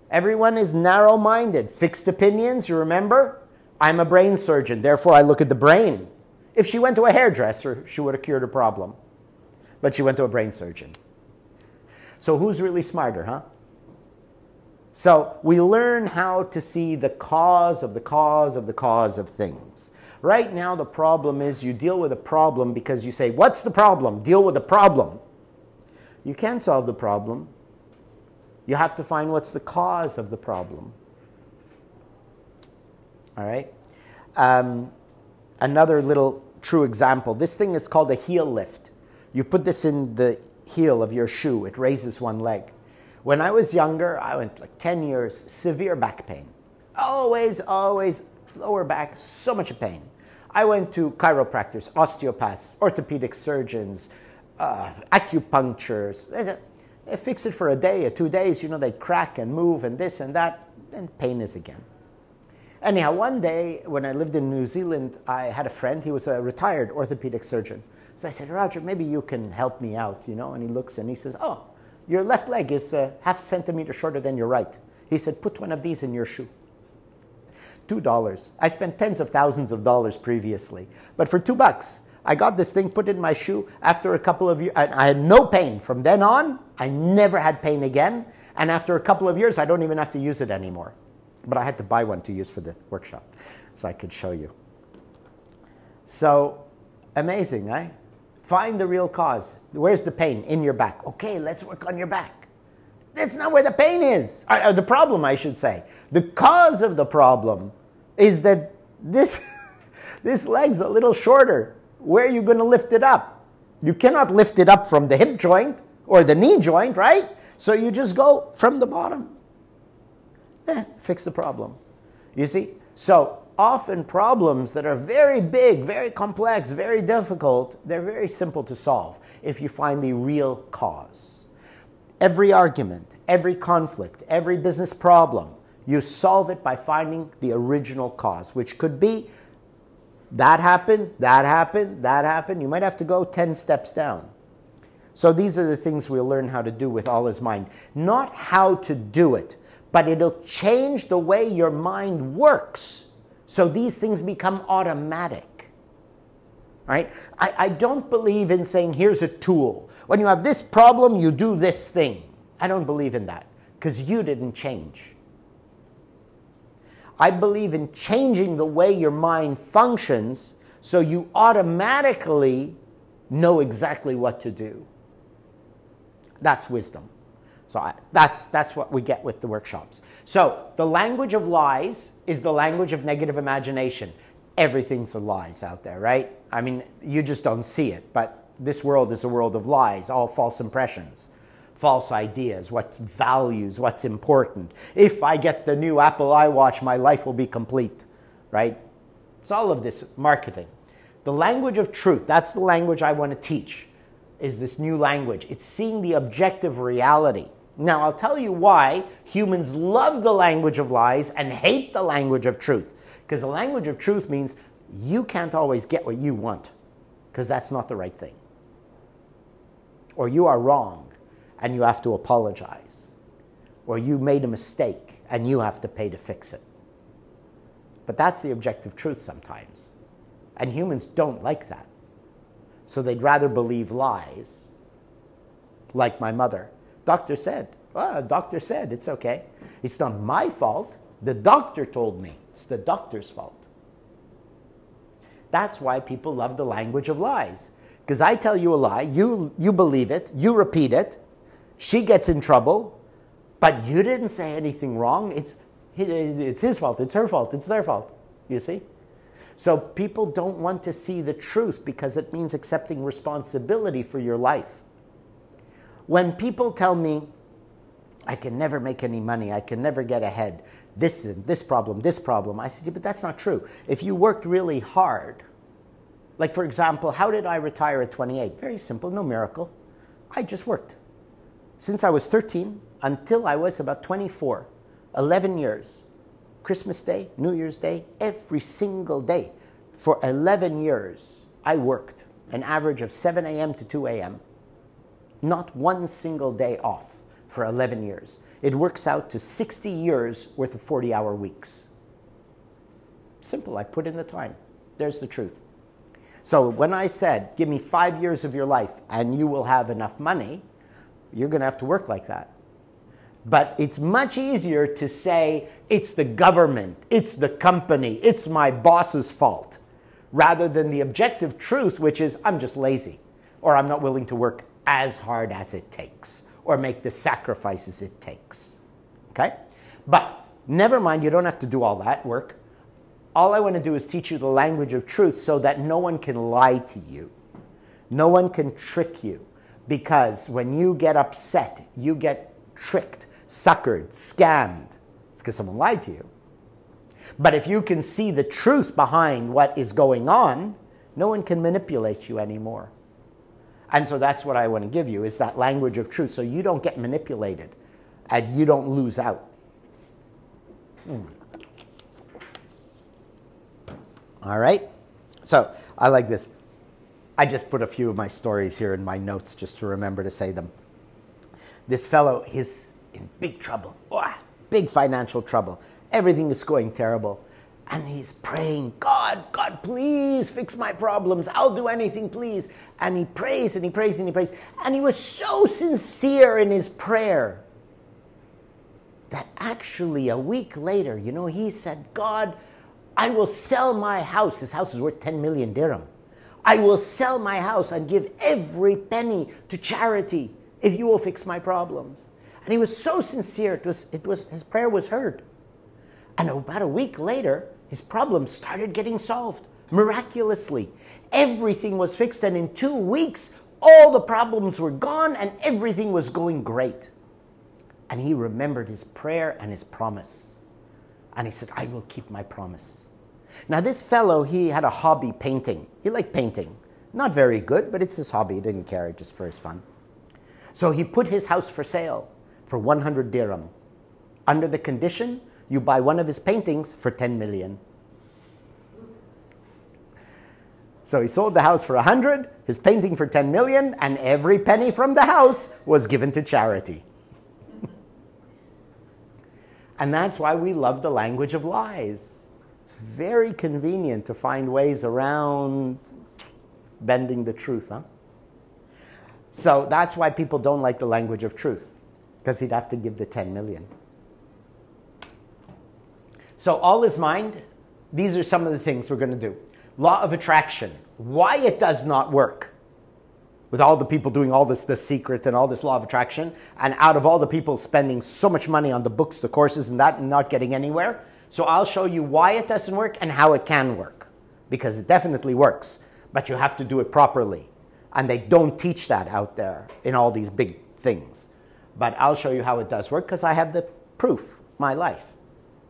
Everyone is narrow-minded. Fixed opinions, you remember? I'm a brain surgeon, therefore I look at the brain. If she went to a hairdresser, she would have cured her problem. But she went to a brain surgeon. So who's really smarter, huh? So we learn how to see the cause of the cause of the cause of things. Right now the problem is you deal with a problem because you say, what's the problem? Deal with the problem. You can't solve the problem. You have to find what's the cause of the problem. All right? Another little true example. This thing is called a heel lift. You put this in the heel of your shoe. It raises one leg. When I was younger, I went like 10 years, severe back pain. Always, always lower back, so much pain. I went to chiropractors, osteopaths, orthopedic surgeons, acupuncturists. They fix it for a day or 2 days. You know, they'd crack and move and this and that, and pain is again. Anyhow, one day when I lived in New Zealand, I had a friend. He was a retired orthopedic surgeon. So I said, Roger, maybe you can help me out, you know. And he looks and he says, oh, your left leg is half a centimeter shorter than your right. He said, put one of these in your shoe. $2. I spent tens of thousands of dollars previously. But for $2, I got this thing, put it in my shoe. After a couple of years, I had no pain. From then on, I never had pain again. And after a couple of years, I don't even have to use it anymore. But I had to buy one to use for the workshop so I could show you. So amazing, eh? Find the real cause. Where's the pain? In your back. Okay, let's work on your back. That's not where the pain is. Or the problem, I should say. The cause of the problem is that this leg's a little shorter. Where are you going to lift it up? You cannot lift it up from the hip joint or the knee joint, right? So you just go from the bottom. Fix the problem. You see? So often problems that are very big, very complex, very difficult, they're very simple to solve if you find the real cause. Every argument, every conflict, every business problem, you solve it by finding the original cause, which could be that happened, that happened, that happened. You might have to go 10 steps down. So these are the things we'll learn how to do with All Is Mind. Not how to do it, but it'll change the way your mind works. So these things become automatic. Right? I don't believe in saying, here's a tool. When you have this problem, you do this thing. I don't believe in that, because you didn't change. I believe in changing the way your mind functions so you automatically know exactly what to do. That's wisdom. So that's what we get with the workshops. So the language of lies is the language of negative imagination. Everything's a lies out there, right? I mean, you just don't see it, but this world is a world of lies, all false impressions, false ideas, what's values, what's important. If I get the new Apple iWatch, my life will be complete, right? It's all of this marketing. The language of truth, that's the language I want to teach, is this new language. It's seeing the objective reality. Now, I'll tell you why humans love the language of lies and hate the language of truth. Because the language of truth means you can't always get what you want, because that's not the right thing. Or you are wrong and you have to apologize. Or you made a mistake and you have to pay to fix it. But that's the objective truth sometimes. And humans don't like that. So they'd rather believe lies, like my mother. Doctor said, doctor said, it's okay. It's not my fault. The doctor told me. It's the doctor's fault. That's why people love the language of lies. Because I tell you a lie, you believe it, you repeat it, she gets in trouble, but you didn't say anything wrong. It's his fault, it's her fault, it's their fault. You see? So people don't want to see the truth because it means accepting responsibility for your life. When people tell me, I can never make any money, I can never get ahead, this problem, I said, yeah, but that's not true. If you worked really hard, like for example, how did I retire at 28? Very simple, no miracle. I just worked. Since I was 13 until I was about 24, 11 years. Christmas Day, New Year's Day, every single day. For 11 years, I worked an average of 7 a.m. to 2 a.m. Not one single day off for 11 years. It works out to 60 years worth of 40-hour weeks. Simple, I put in the time. There's the truth. So when I said, give me 5 years of your life and you will have enough money, you're going to have to work like that. But it's much easier to say, it's the government, it's the company, it's my boss's fault, rather than the objective truth, which is, I'm just lazy, or I'm not willing to work as hard as it takes, or make the sacrifices it takes. Okay? But never mind, you don't have to do all that work. All I want to do is teach you the language of truth so that no one can lie to you. No one can trick you. Because when you get upset, you get tricked, suckered, scammed. It's because someone lied to you. But if you can see the truth behind what is going on, no one can manipulate you anymore. And so that's what I want to give you, is that language of truth, so you don't get manipulated and you don't lose out. All right? So I like this. I just put a few of my stories here in my notes just to remember to say them. This fellow is in big trouble, big financial trouble. Everything is going terrible. And he's praying, God, please fix my problems. I'll do anything, please. And he prays and he prays and he prays. And he was so sincere in his prayer that actually a week later, he said, God, I will sell my house. His house is worth 10 million dirham. I will sell my house and give every penny to charity if you will fix my problems. And he was so sincere, his prayer was heard. And about a week later, his problems started getting solved miraculously. Everything was fixed, and in 2 weeks, all the problems were gone and everything was going great. And he remembered his prayer and his promise. And he said, I will keep my promise. Now this fellow, he had a hobby painting. He liked painting. Not very good, but it's his hobby. He didn't care, just for his fun. So he put his house for sale for 100 dirham. Under the condition, you buy one of his paintings for 10 million. So he sold the house for 100, his painting for 10 million, and every penny from the house was given to charity. And that's why we love the language of lies. It's very convenient to find ways around bending the truth, huh? So that's why people don't like the language of truth, because he'd have to give the 10 million. So all is mind. These are some of the things we're going to do. Law of attraction. Why it does not work. With all the people doing all this, the secret and all this law of attraction, and out of all the people spending so much money on the books, the courses and that, and not getting anywhere. So I'll show you why it doesn't work and how it can work. Because it definitely works, but you have to do it properly. And they don't teach that out there in all these big things. But I'll show you how it does work because I have the proof, my life.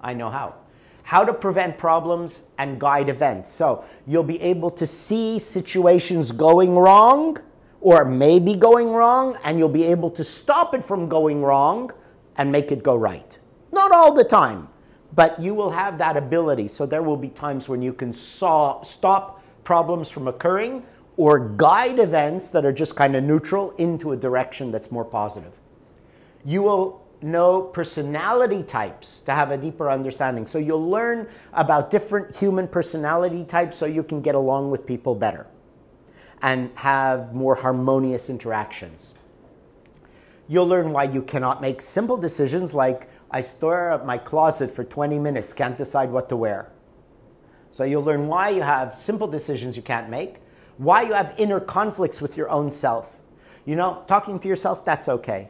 I know how. How to prevent problems and guide events. So you'll be able to see situations going wrong or maybe going wrong, and you'll be able to stop it from going wrong and make it go right. Not all the time, but you will have that ability. So there will be times when you can stop problems from occurring or guide events that are just kind of neutral into a direction that's more positive. You will know personality types to have a deeper understanding. So you'll learn about different human personality types so you can get along with people better and have more harmonious interactions. You'll learn why you cannot make simple decisions like, I stare at my closet for 20 minutes, can't decide what to wear. So you'll learn why you have simple decisions you can't make, why you have inner conflicts with your own self. Talking to yourself, that's okay.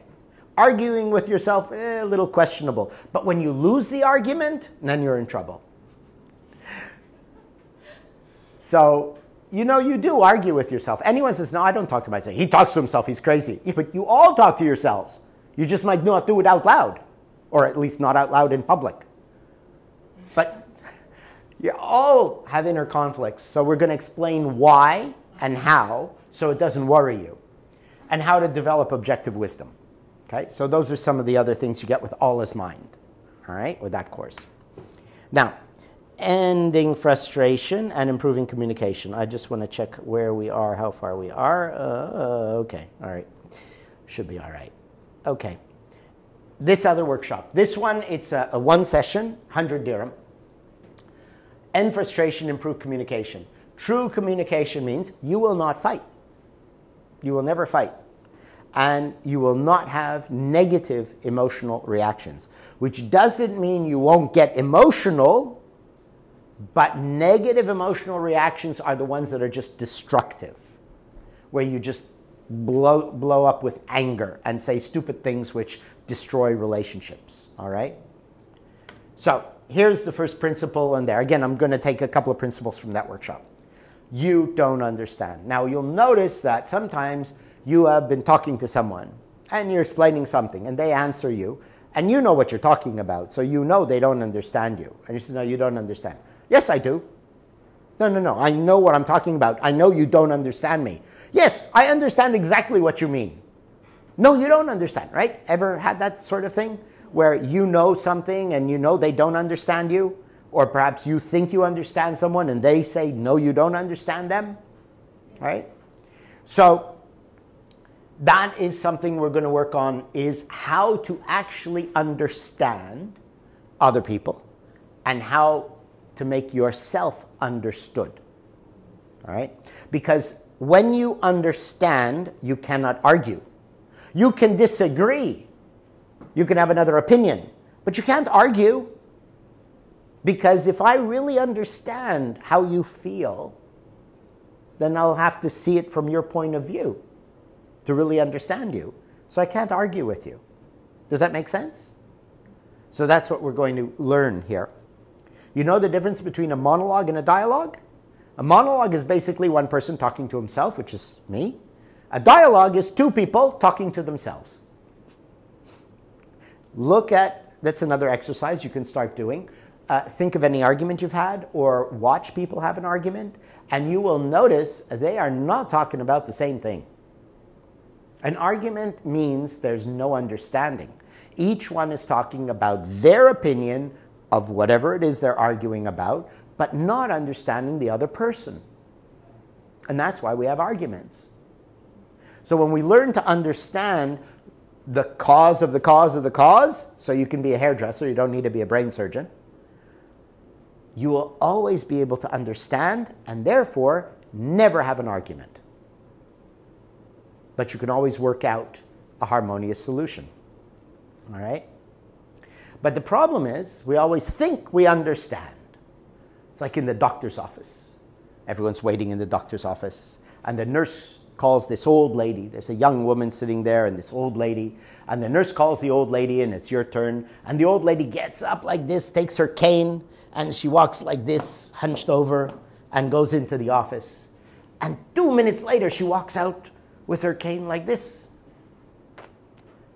Arguing with yourself, a little questionable. But when you lose the argument, then you're in trouble. So, you do argue with yourself. Anyone says, no, I don't talk to myself. He talks to himself, he's crazy. Yeah, but you all talk to yourselves. You just might not do it out loud. Or at least not out loud in public. But you all have inner conflicts. So we're going to explain why and how so it doesn't worry you. And how to develop objective wisdom. Okay, so those are some of the other things you get with All is Mind, all right, with that course. Now, ending frustration and improving communication. I just want to check where we are, how far we are. Okay, all right. Should be all right. Okay. This other workshop. This one, it's a one session, 100 dirham. End frustration, improve communication. True communication means you will not fight. You will never fight. And you will not have negative emotional reactions, which doesn't mean you won't get emotional, but negative emotional reactions are the ones that are just destructive, where you just blow up with anger and say stupid things which destroy relationships, all right? So here's the first principle in there. Again, I'm going to take a couple of principles from that workshop. You don't understand. Now, you'll notice that sometimes you have been talking to someone and you're explaining something and they answer you and you know what you're talking about. So you know they don't understand you. And you say, no, you don't understand. Yes, I do. No. I know what I'm talking about. I know you don't understand me. Yes, I understand exactly what you mean. No, you don't understand, right? Ever had that sort of thing where you know something and you know they don't understand you? Or perhaps you think you understand someone and they say, no, you don't understand them, right? So that is something we're going to work on, is how to actually understand other people and how to make yourself understood. All right? Because when you understand, you cannot argue. You can disagree. You can have another opinion. But you can't argue. Because if I really understand how you feel, then I'll have to see it from your point of view to really understand you. So I can't argue with you. Does that make sense? So that's what we're going to learn here. You know the difference between a monologue and a dialogue? A monologue is basically one person talking to himself, which is me. A dialogue is two people talking to themselves. That's another exercise you can start doing. Think of any argument you've had or watch people have an argument, and you will notice they are not talking about the same thing. An argument means there's no understanding. Each one is talking about their opinion of whatever it is they're arguing about, but not understanding the other person. And that's why we have arguments. So when we learn to understand the cause of the cause of the cause, so you can be a hairdresser, you don't need to be a brain surgeon, you will always be able to understand and therefore never have an argument. But you can always work out a harmonious solution. All right? But the problem is, we always think we understand. It's like in the doctor's office. Everyone's waiting in the doctor's office, and the nurse calls this old lady. There's a young woman sitting there and this old lady, and the nurse calls the old lady and it's your turn, and the old lady gets up like this, takes her cane, and she walks like this, hunched over, and goes into the office. And 2 minutes later, she walks out with her cane like this.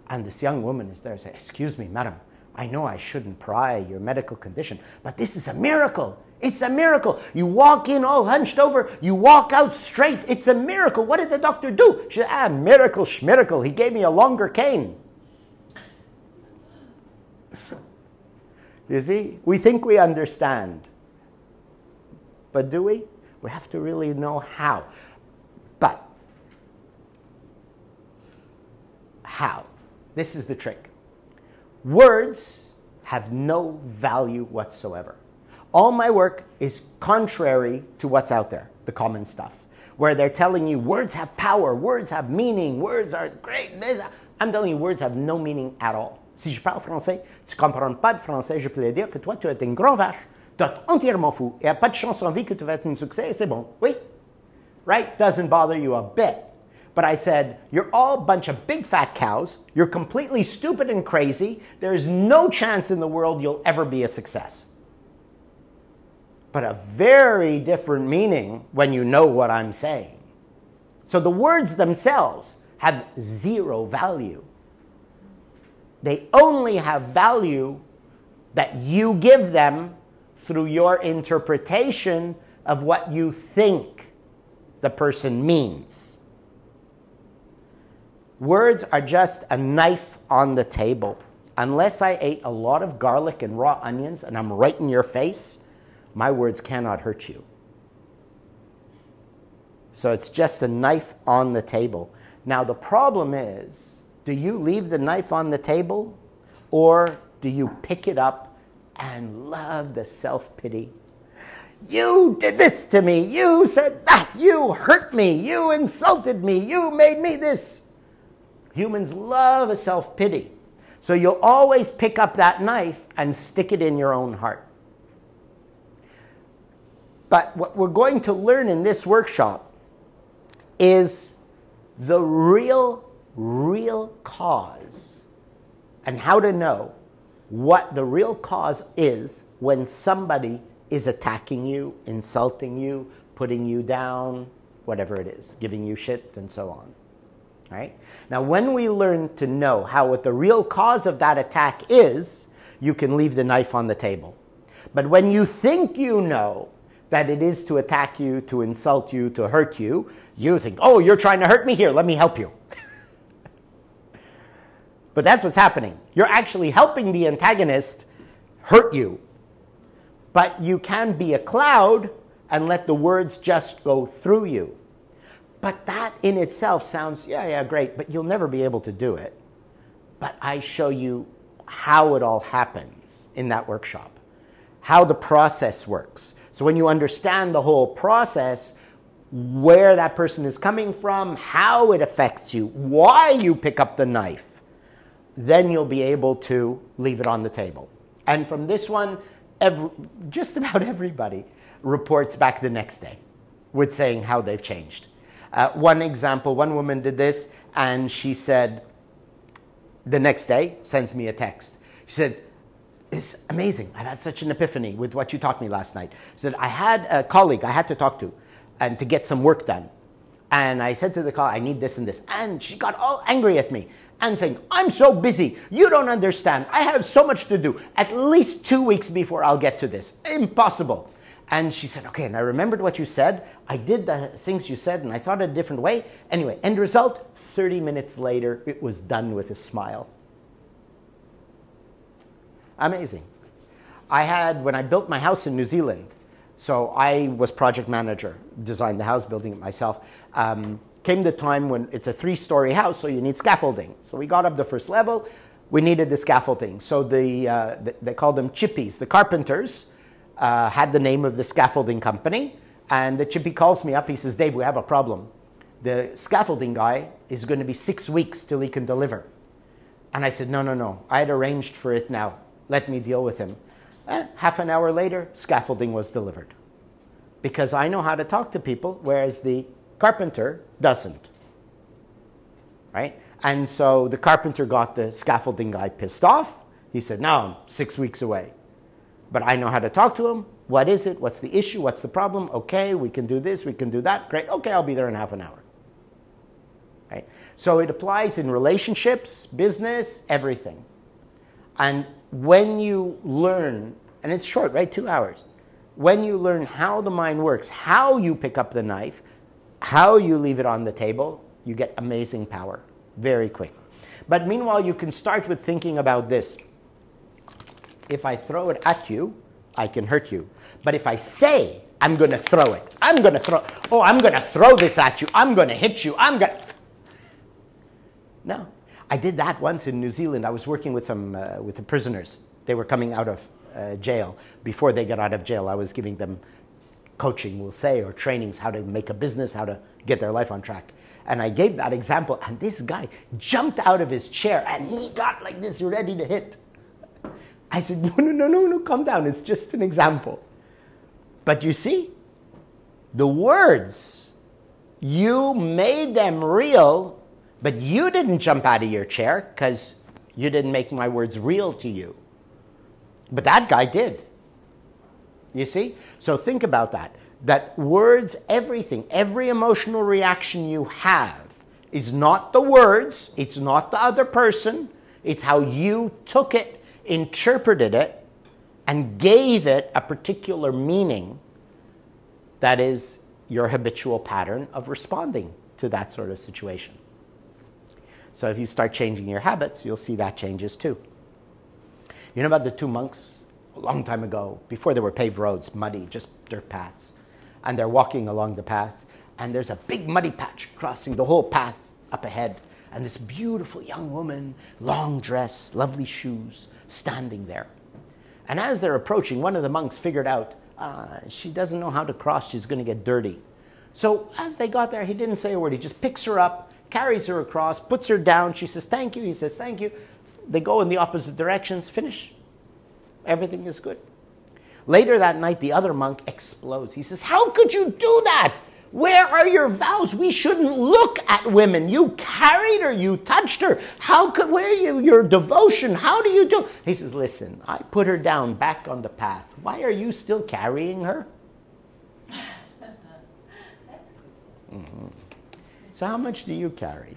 And this young woman is there saying, "Excuse me, madam, I know I shouldn't pry your medical condition, but this is a miracle. It's a miracle. You walk in all hunched over, you walk out straight. It's a miracle. What did the doctor do?" She said, "Miracle, schmiracle. He gave me a longer cane." You see, we think we understand. But do we? We have to really know how. But how? This is the trick. Words have no value whatsoever. All my work is contrary to what's out there, the common stuff, where they're telling you words have power, words have meaning, words are great. I'm telling you, words have no meaning at all. Si je parle français, tu comprends pas de français, je peux te dire que toi, tu es une grande vache, tu es entièrement fou, et il n'y a pas de chance en vie que tu vas être un succès, et c'est bon. Oui? Right? Doesn't bother you a bit. But I said, you're all a bunch of big fat cows, you're completely stupid and crazy, there's no chance in the world you'll ever be a success. But a very different meaning when you know what I'm saying. So the words themselves have zero value. They only have value that you give them through your interpretation of what you think the person means. Words are just a knife on the table. Unless I ate a lot of garlic and raw onions and I'm right in your face, my words cannot hurt you. So it's just a knife on the table. Now the problem is, do you leave the knife on the table, or do you pick it up and love the self-pity? You did this to me. You said that. You hurt me. You insulted me. You made me this. Humans love a self-pity. So you'll always pick up that knife and stick it in your own heart. But what we're going to learn in this workshop is the real cause, and how to know what the real cause is when somebody is attacking you, insulting you, putting you down, whatever it is, giving you shit, and so on. Right? Now, when we learn to know what the real cause of that attack is, you can leave the knife on the table. But when you think you know that it is to attack you, to insult you, to hurt you, you think, oh, you're trying to hurt me? Here, let me help you. But that's what's happening. You're actually helping the antagonist hurt you. But you can be a cloud and let the words just go through you. But that in itself sounds, yeah, great, but you'll never be able to do it. But I show you how it all happens in that workshop. how the process works. So when you understand the whole process, where that person is coming from, how it affects you, why you pick up the knife, then you'll be able to leave it on the table. And from this one, just about everybody reports back the next day with saying how they've changed. One example, one woman did this, and she said, the next day, sends me a text. She said, it's amazing. I've had such an epiphany with what you taught me last night. She said, I had a colleague I had to talk to and to get some work done. And I said to the colleague, I need this and this. And she got all angry at me and saying, I'm so busy. You don't understand. I have so much to do. At least 2 weeks before I'll get to this. Impossible. And she said, okay, and I remembered what you said. I did the things you said, and I thought it a different way. Anyway, end result, 30 minutes later, it was done with a smile. Amazing. I had, when I built my house in New Zealand, so I was project manager, designed the house, building it myself. Came the time when it's a 3-story house, so you need scaffolding. So we got up the first level. We needed the scaffolding. So they called them chippies. The carpenters had the name of the scaffolding company. And the chippy calls me up. He says, Dave, we have a problem. The scaffolding guy is going to be 6 weeks till he can deliver. And I said, no. I had arranged for it now. Let me deal with him. Half an hour later, scaffolding was delivered. Because I know how to talk to people, whereas the carpenter doesn't. Right? And so the carpenter got the scaffolding guy pissed off. He said, no, I'm 6 weeks away. But I know how to talk to him. What is it? What's the issue? What's the problem? Okay, we can do this, we can do that. Great. Okay, I'll be there in half an hour. Right? So it applies in relationships, business, everything. And when you learn, and it's short, right? 2 hours. When you learn how the mind works, how you pick up the knife, how you leave it on the table, you get amazing power very quick. But meanwhile, you can start with thinking about this. If I throw it at you, I can hurt you. But if I say, I'm going to throw it, I'm going to throw this at you, I'm going to hit you, No. I did that once in New Zealand. I was working with with the prisoners. They were coming out of jail. Before they got out of jail, I was giving them coaching, we'll say, or trainings, how to make a business, how to get their life on track. And I gave that example, and this guy jumped out of his chair, and he got like this, ready to hit. I said, no, calm down. It's just an example. But you see, the words, you made them real, but you didn't jump out of your chair because you didn't make my words real to you. But that guy did. You see? So think about that. That words, everything, every emotional reaction you have is not the words, it's not the other person, it's how you took it, interpreted it, and gave it a particular meaning that is your habitual pattern of responding to that sort of situation. So if you start changing your habits, you'll see that changes too. You know about the 2 monks a long time ago, before there were paved roads, muddy, just dirt paths, and they're walking along the path, and there's a big muddy patch crossing the whole path up ahead, and this beautiful young woman, long dress, lovely shoes, standing there. And as they're approaching, one of the monks figured out, she doesn't know how to cross, she's going to get dirty. So as they got there, he didn't say a word. He just picks her up, carries her across, puts her down. She says, thank you. He says, thank you. They go in the opposite directions, finish. Everything is good. Later that night, the other monk explodes. He says, how could you do that? Where are your vows? We shouldn't look at women. You carried her. You touched her. Where are your devotion? How do you do? He says, listen, I put her down back on the path. Why are you still carrying her? Mm-hmm. So how much do you carry?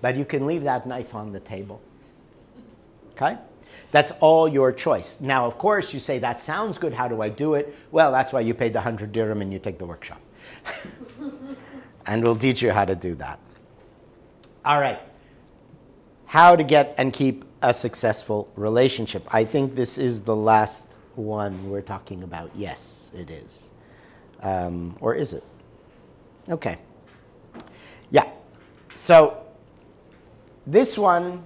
But you can leave that knife on the table. Okay? That's all your choice. Now, of course, you say, that sounds good. How do I do it? Well, that's why you paid the 100 dirham and you take the workshop. And we'll teach you how to do that. All right. How to get and keep a successful relationship. I think this is the last one we're talking about. Yes, it is. Or is it? Okay. Yeah. So this one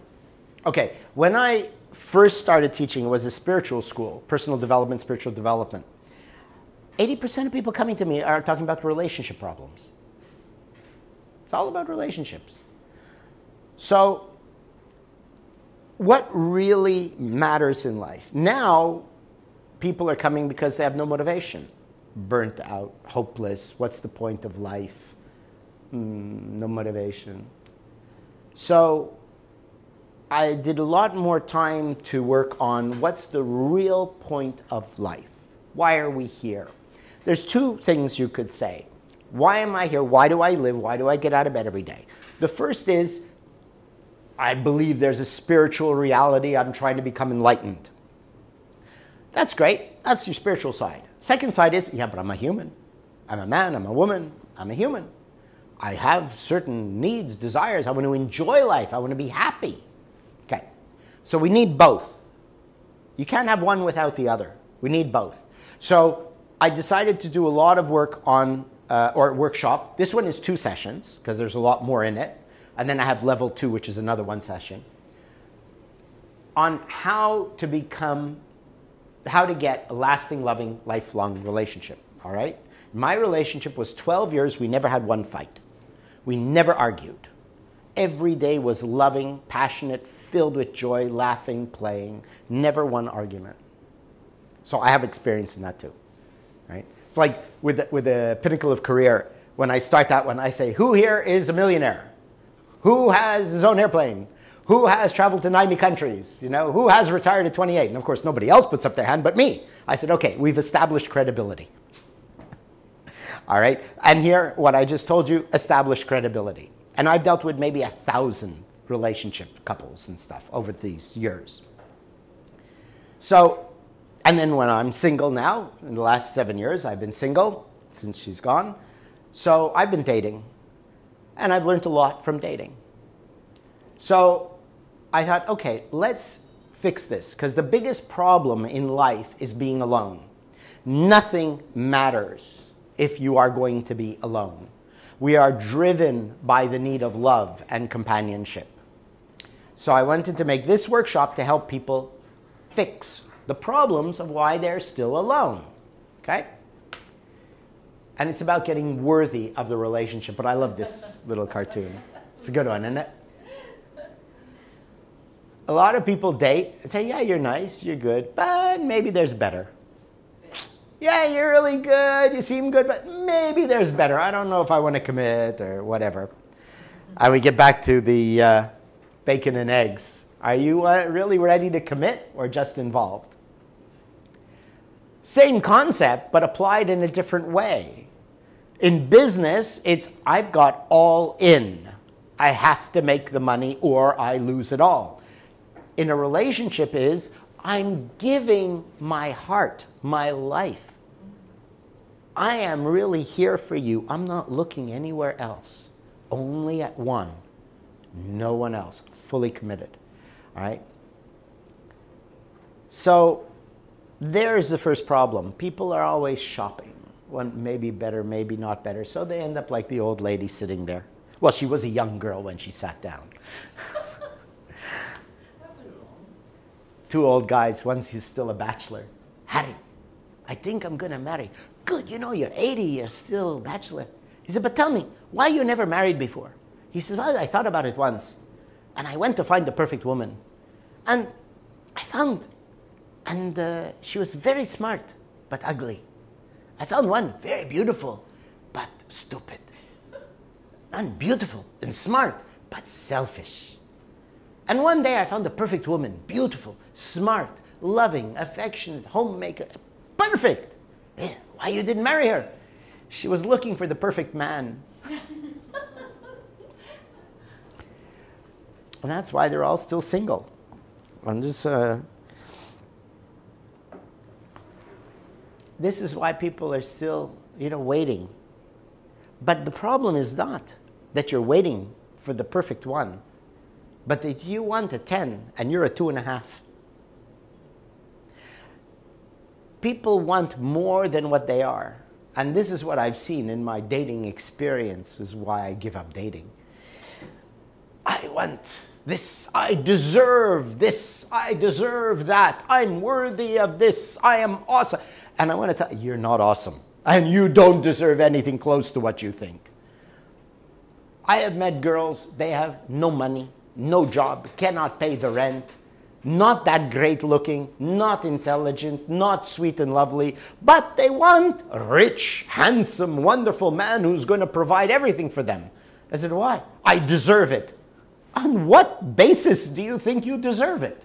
Okay, when I first started teaching, it was a spiritual school, personal development, spiritual development. 80% of people coming to me are talking about relationship problems. It's all about relationships. So, what really matters in life? Now, people are coming because they have no motivation. Burnt out, hopeless, what's the point of life? No motivation. So, I did a lot more time to work on what's the real point of life. Why are we here? There's two things you could say. Why am I here? Why do I live? Why do I get out of bed every day? The first is, I believe there's a spiritual reality. I'm trying to become enlightened. That's great. That's your spiritual side. Second side is, yeah, but I'm a human. I'm a man, I'm a woman, I'm a human. I have certain needs, desires. I want to enjoy life. I want to be happy. Okay. So we need both. You can't have one without the other. We need both. So I decided to do a lot of work on, or workshop. This one is 2 sessions, because there's a lot more in it. And then I have level 2, which is another 1 session, on how to get a lasting, loving, lifelong relationship, all right? My relationship was 12 years. We never had one fight. We never argued. Every day was loving, passionate, filled with joy, laughing, playing. Never one argument. So I have experience in that too, right? It's like with the Pinnacle of Career, when I start that one, I say, who here is a millionaire? Who has his own airplane? Who has traveled to 90 countries? You know, who has retired at 28? And of course, nobody else puts up their hand but me. I said, okay, we've established credibility. All right? And here, what I just told you, established credibility. And I've dealt with maybe 1,000 relationship couples and stuff over these years. So, and then when I'm single now, in the last 7 years, I've been single since she's gone. So I've been dating. And I've learned a lot from dating. So I thought, okay, let's fix this. Because the biggest problem in life is being alone. Nothing matters if you are going to be alone. We are driven by the need of love and companionship. So I wanted to make this workshop to help people fix the problems of why they're still alone. Okay? And it's about getting worthy of the relationship. But I love this little cartoon. It's a good one, isn't it? A lot of people date and say, yeah, you're nice, you're good, but maybe there's better. Yeah, you're really good, you seem good, but maybe there's better. I don't know if I want to commit or whatever. And we get back to the bacon and eggs. Are you really ready to commit or just involved? Same concept, but applied in a different way. In business, it's I've got all in. I have to make the money or I lose it all. In a relationship is I'm giving my heart, my life. I am really here for you. I'm not looking anywhere else. Only at one. No one else. Fully committed. All right? So there's the first problem. People are always shopping. One maybe better, maybe not better. So they end up like the old lady sitting there. Well, she was a young girl when she sat down. 2 old guys, one's who's still a bachelor. Harry, I think I'm going to marry. Good, you know, you're 80, you're still a bachelor. He said, but tell me, why you never married before? He said, well, I thought about it once. And I went to find the perfect woman. And I found, and she was very smart, but ugly. I found one very beautiful, but stupid. And beautiful and smart, but selfish. And one day I found the perfect woman, beautiful, smart, loving, affectionate, homemaker, perfect. Why you didn't marry her? She was looking for the perfect man. And that's why they're all still single. I'm just, this is why people are still, waiting. But the problem is not that you're waiting for the perfect one, but that you want a 10 and you're a 2.5. People want more than what they are. And this is what I've seen in my dating experience, is why I give up dating. I want this, I deserve this, I deserve that, I'm worthy of this, I am awesome. And I want to tell you, you're not awesome. And you don't deserve anything close to what you think. I have met girls, they have no money, no job, cannot pay the rent, not that great looking, not intelligent, not sweet and lovely, but they want a rich, handsome, wonderful man who's going to provide everything for them. I said, why? I deserve it. On what basis do you think you deserve it?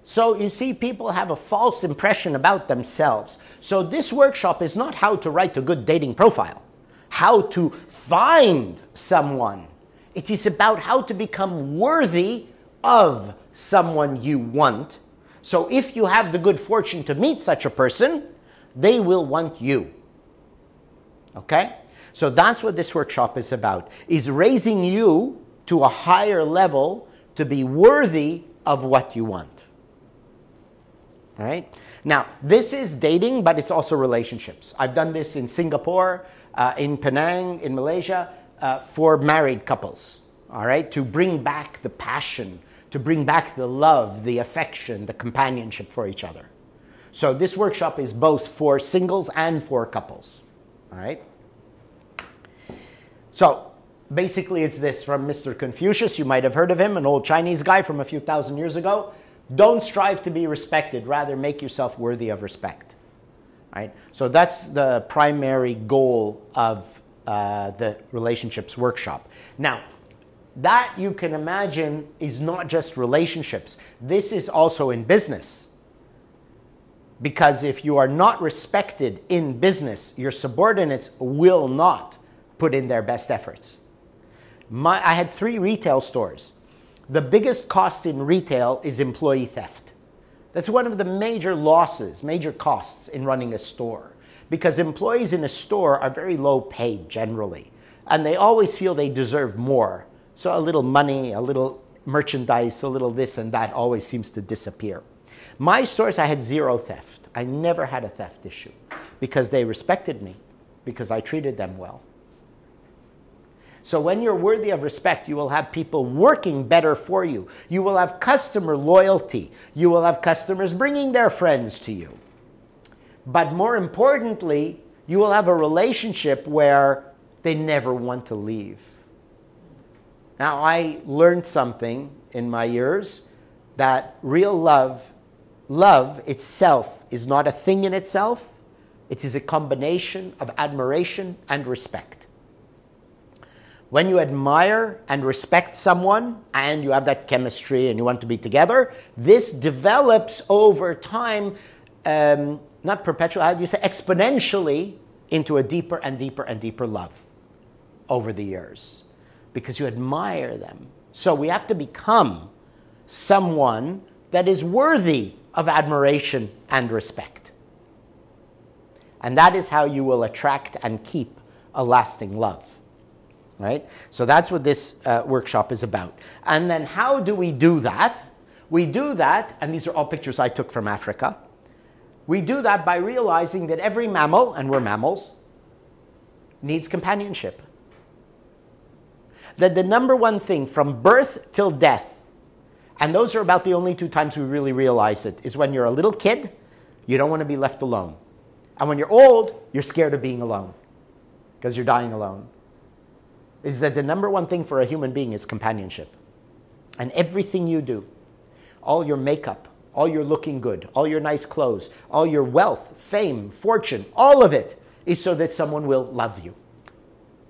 So you see, people have a false impression about themselves. So this workshop is not how to write a good dating profile, how to find someone. It is about how to become worthy of someone you want. So if you have the good fortune to meet such a person, they will want you. Okay? So that's what this workshop is about, is raising you to a higher level to be worthy of what you want. All right? Now, this is dating, but it's also relationships. I've done this in Singapore, in Penang, in Malaysia, for married couples. All right? To bring back the passion, to bring back the love, the affection, the companionship for each other. So this workshop is both for singles and for couples. All right? So basically it's this from Mr. Confucius. You might have heard of him, an old Chinese guy from a few thousand years ago. Don't strive to be respected, rather make yourself worthy of respect. Right? So that's the primary goal of the relationships workshop. Now, that you can imagine is not just relationships. This is also in business. Because if you are not respected in business, your subordinates will not put in their best efforts. I had 3 retail stores. The biggest cost in retail is employee theft. That's one of the major losses, major costs in running a store. Because employees in a store are very low paid generally. And they always feel they deserve more. So a little money, a little merchandise, a little this and that always seems to disappear. My stores, I had 0 theft. I never had a theft issue. Because they respected me. Because I treated them well. So when you're worthy of respect, you will have people working better for you. You will have customer loyalty. You will have customers bringing their friends to you. But more importantly, you will have a relationship where they never want to leave. Now, I learned something in my years that real love itself is not a thing in itself. It is a combination of admiration and respect. When you admire and respect someone and you have that chemistry and you want to be together, this develops over time, not perpetually, how do you say, exponentially into a deeper and deeper and deeper love over the years because you admire them. So we have to become someone that is worthy of admiration and respect. And that is how you will attract and keep a lasting love. Right? So that's what this workshop is about. And then how do we do that? We do that, and these are all pictures I took from Africa. We do that by realizing that every mammal, and we're mammals, needs companionship. That the number one thing from birth till death, and those are about the only 2 times we really realize it, is when you're a little kid, you don't want to be left alone. And when you're old, you're scared of being alone because you're dying alone. Is that the number one thing for a human being is companionship. And everything you do, all your makeup, all your looking good, all your nice clothes, all your wealth, fame, fortune, all of it is so that someone will love you.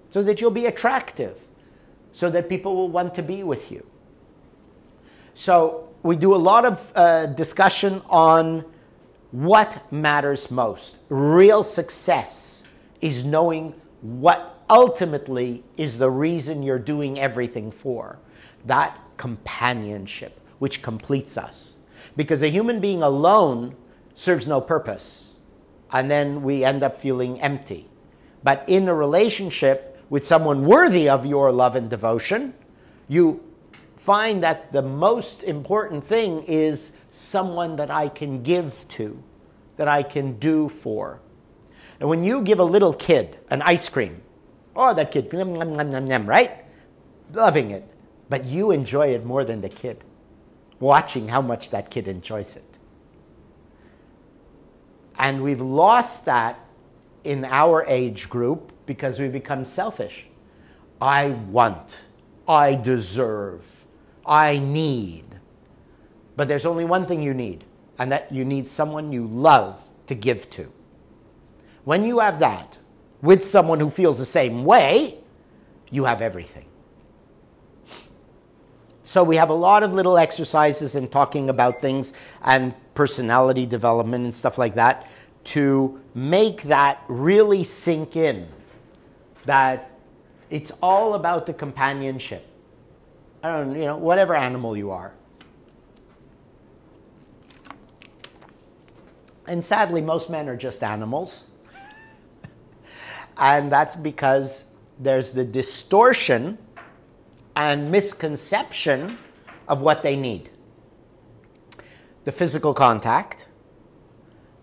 So that you'll be attractive. So that people will want to be with you. So we do a lot of discussion on what matters most. Real success is knowing what ultimately is the reason you're doing everything for. That companionship, which completes us. Because a human being alone serves no purpose. And then we end up feeling empty. But in a relationship with someone worthy of your love and devotion, you find that the most important thing is someone that I can give to, that I can do for. And when you give a little kid an ice cream, oh, that kid, nom, nom, nom, nom, nom, right? loving it. But you enjoy it more than the kid, watching how much that kid enjoys it. And we've lost that in our age group because we've become selfish. I want, I deserve, I need. But there's only one thing you need, and that you need someone you love to give to. When you have that with someone who feels the same way, you have everything. So we have a lot of little exercises in talking about things and personality development and stuff like that to make that really sink in, that it's all about the companionship. I don't know, whatever animal you are. And sadly, most men are just animals. And that's because there's the distortion and misconception of what they need. The physical contact,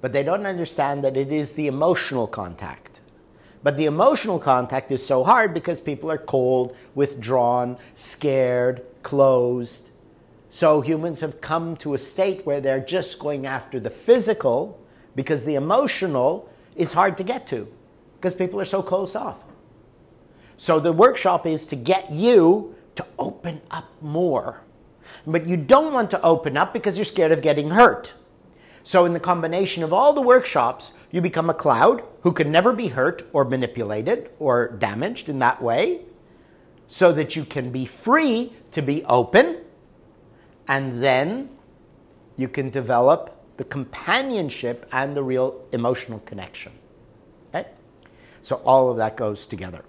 but they don't understand that it is the emotional contact. But the emotional contact is so hard because people are cold, withdrawn, scared, closed. So humans have come to a state where they're just going after the physical because the emotional is hard to get to because people are so closed off. So the workshop is to get you to open up more. But you don't want to open up because you're scared of getting hurt. So in the combination of all the workshops, you become a cloud who can never be hurt or manipulated or damaged in that way, so that you can be free to be open, and then you can develop the companionship and the real emotional connection. Okay? So all of that goes together.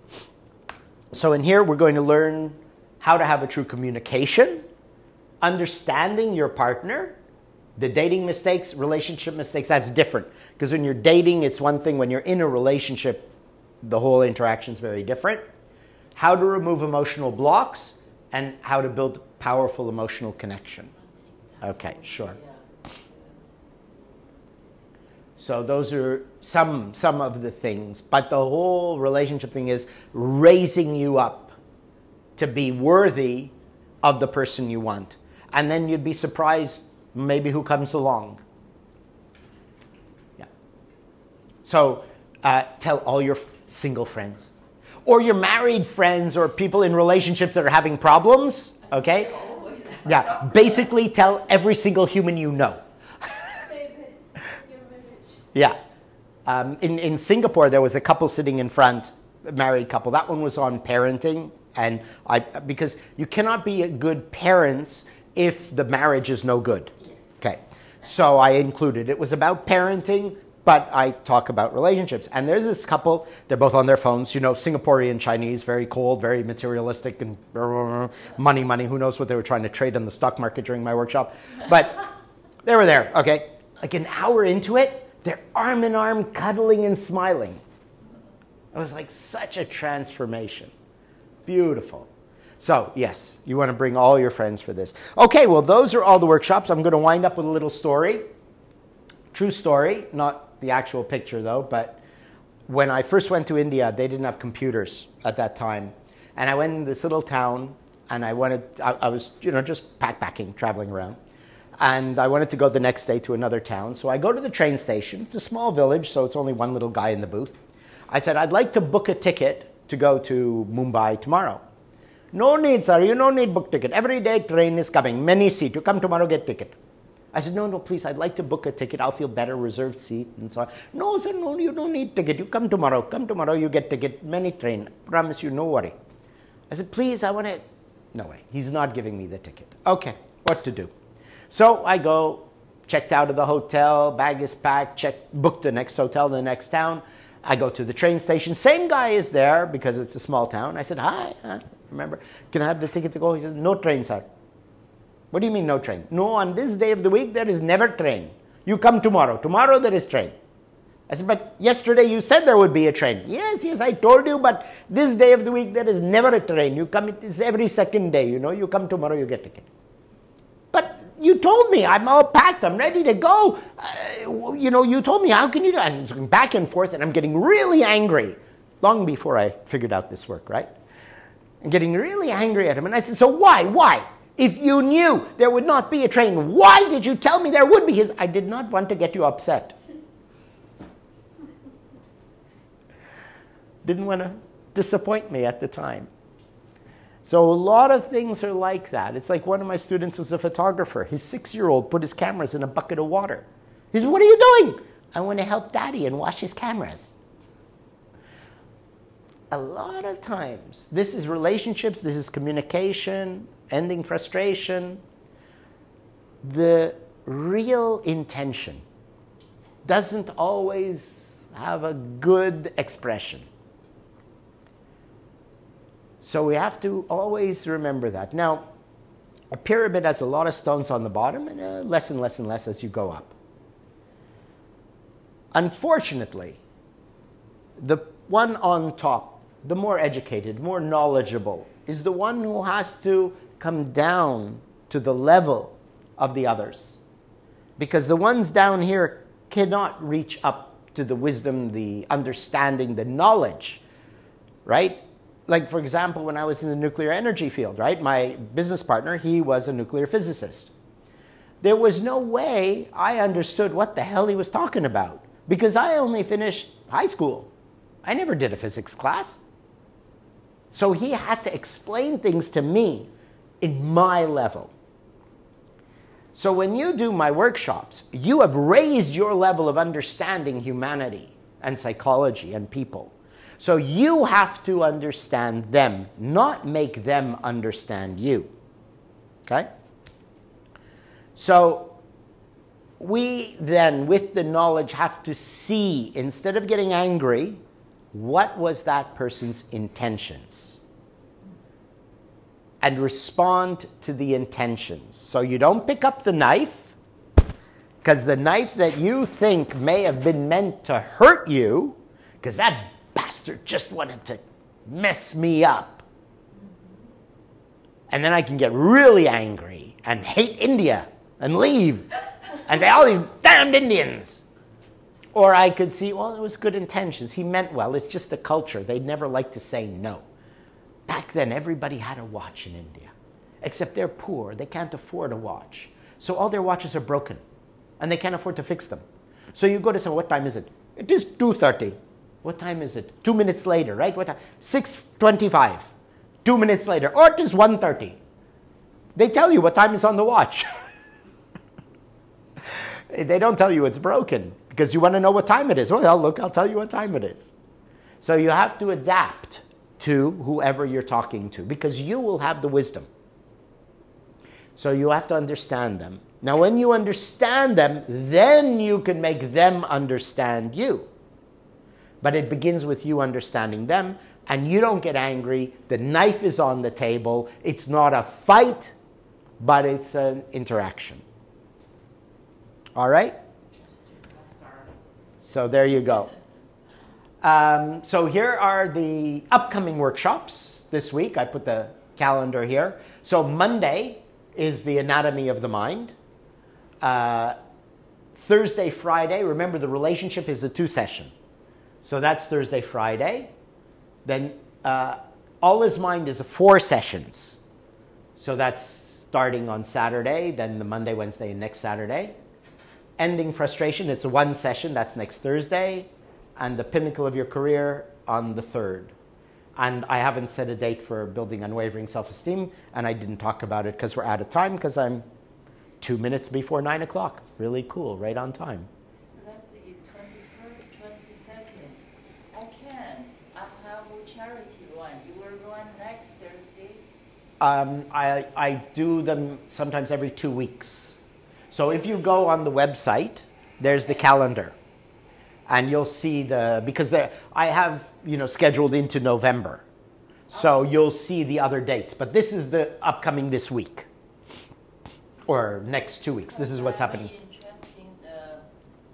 So in here, we're going to learn how to have a true communication, understanding your partner, the dating mistakes, relationship mistakes, that's different. Because when you're dating, it's one thing. When you're in a relationship, the whole interaction is very different. How to remove emotional blocks and how to build powerful emotional connection. Okay, sure. So those are some of the things. But the whole relationship thing is raising you up to be worthy of the person you want. And then you'd be surprised maybe who comes along. Yeah. So tell all your single friends. Or your married friends or people in relationships that are having problems. Okay? Yeah. Basically tell every single human you know. Yeah. In Singapore, there was a couple sitting in front, a married couple. That one was on parenting. And because you cannot be good parents if the marriage is no good. Okay. So I included, it was about parenting, but I talk about relationships. And there's this couple, they're both on their phones, Singaporean Chinese, very cold, very materialistic, and money, who knows what they were trying to trade on the stock market during my workshop. But they were there, okay? Like an hour into it, they're arm in arm, cuddling and smiling. It was like such a transformation. Beautiful. So, yes, you want to bring all your friends for this. Okay, well, those are all the workshops. I'm going to wind up with a little story. True story, not the actual picture, though, but when I first went to India, they didn't have computers at that time. And I went in this little town, and I was, just backpacking, traveling around. And I wanted to go the next day to another town. So I go to the train station. It's a small village, so it's only one little guy in the booth. I said, I'd like to book a ticket to go to Mumbai tomorrow. No need, sir. You don't need book ticket. Every day train is coming. Many seat. You come tomorrow, get ticket. I said, no, please. I'd like to book a ticket. I'll feel better, reserved seat and so on. No, sir, no, you don't need ticket. You come tomorrow. Come tomorrow, you get ticket. Many train. Promise you, no worry. I said, please, I want to. No way. He's not giving me the ticket. Okay, what to do? So I go, checked out of the hotel, bag is packed, booked the next hotel, the next town. I go to the train station. Same guy is there because it's a small town. I said, hi, remember, can I have the ticket to go? He says, no train, sir. What do you mean no train? No, on this day of the week, there is never train. You come tomorrow. Tomorrow there is train. I said, but yesterday you said there would be a train. Yes, I told you, but this day of the week, there is never a train. You come, it is every second day, you come tomorrow, you get ticket. But you told me, I'm all packed, I'm ready to go. You told me, how can you do it? And it's going back and forth, and I'm getting really angry long before I figured out this work, right? and getting really angry at him. And I said, so why? Why? If you knew there would not be a train, why did you tell me there would be? I did not want to get you upset. Didn't want to disappoint me at the time. So a lot of things are like that. It's like one of my students was a photographer. His 6-year-old put his cameras in a bucket of water. He said, what are you doing? I want to help Daddy and wash his cameras. A lot of times, this is relationships, this is communication, ending frustration. The real intention doesn't always have a good expression. So we have to always remember that. Now, a pyramid has a lot of stones on the bottom and less and less and less as you go up. Unfortunately, the one on top, the more educated, more knowledgeable, is the one who has to come down to the level of the others. Because the ones down here cannot reach up to the wisdom, the understanding, the knowledge, right? Like, for example, when I was in the nuclear energy field, right? My business partner, he was a nuclear physicist. There was no way I understood what the hell he was talking about because I only finished high school. I never did a physics class. So he had to explain things to me in my level. So when you do my workshops, you have raised your level of understanding humanity and psychology and people. So you have to understand them, not make them understand you. Okay? So we then, with the knowledge, have to see, instead of getting angry, what was that person's intentions? And respond to the intentions. So you don't pick up the knife, because the knife that you think may have been meant to hurt you, because that bastard just wanted to mess me up. And then I can get really angry and hate India and leave and say, all these damned Indians. Or I could see, well, it was good intentions. He meant well. It's just the culture. They'd never like to say no. Back then, everybody had a watch in India, except they're poor. They can't afford a watch. So all their watches are broken, and they can't afford to fix them. So you go to say, what time is it? It is 2:30. What time is it? 2 minutes later, right? What time? 6:25. 2 minutes later. Or it is 1:30. They tell you what time is on the watch. They don't tell you it's broken because you want to know what time it is. Well, look, I'll tell you what time it is. So you have to adapt to whoever you're talking to because you will have the wisdom. So you have to understand them. Now, when you understand them, then you can make them understand you. But it begins with you understanding them, and you don't get angry. The knife is on the table. It's not a fight, but it's an interaction. All right? So there you go. So here are the upcoming workshops this week. I put the calendar here. So Monday is the anatomy of the mind. Thursday, Friday, remember the relationship is a 2-session. So that's Thursday, Friday. Then All Is Mind is 4 sessions. So that's starting on Saturday, then the Monday, Wednesday, and next Saturday. Ending Frustration, it's 1 session. That's next Thursday. And the Pinnacle of Your Career on the 3rd. And I haven't set a date for Building Unwavering Self-Esteem, and I didn't talk about it because we're out of time, because I'm 2 minutes before 9 o'clock. Really cool, right on time. Let's see, 21st, 22nd. I can't. I have a charity one. You will go on next Thursday? I do them sometimes every 2 weeks. So if you go on the website, there's the calendar. And you'll see because I have, scheduled into November. So you'll see the other dates. But this is the upcoming this week. Or next 2 weeks. This is what's happening. Interesting,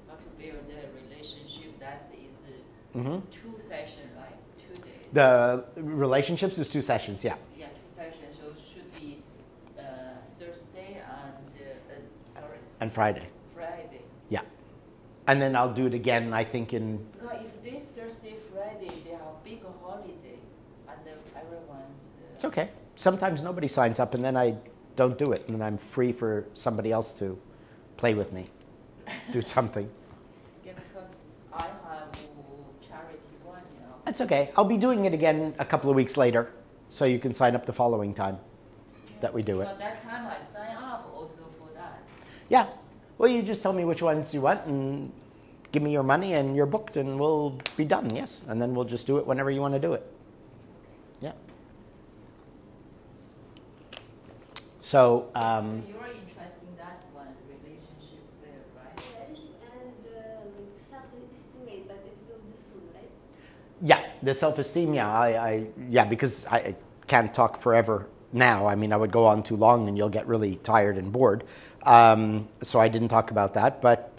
how to build a relationship. That is 2 sessions, right? 2 days. The relationships is 2 sessions, yeah. Yeah, 2 sessions. So it should be Thursday and, And Friday. Friday. Yeah. And then I'll do it again, I think, in... Because if this Thursday, Friday, they have big holiday. and everyone's. It's okay. Sometimes nobody signs up, and then I don't do it, and then I'm free for somebody else to play with me, do something. Yeah, because I have charity one, you know. That's okay. I'll be doing it again a couple of weeks later, so you can sign up the following time that we do it. But that time I sign up also for that. Yeah. Well, you just tell me which ones you want and give me your money and you're booked and we'll be done, yes. And then we'll just do it whenever you want to do it. Yeah. So, you're interested in that one, relationship there, right? And like self-estimate, but it will do soon, right? yeah, the self-esteem, yeah, because I can't talk forever now. I mean, I would go on too long and you'll get really tired and bored. So I didn't talk about that. But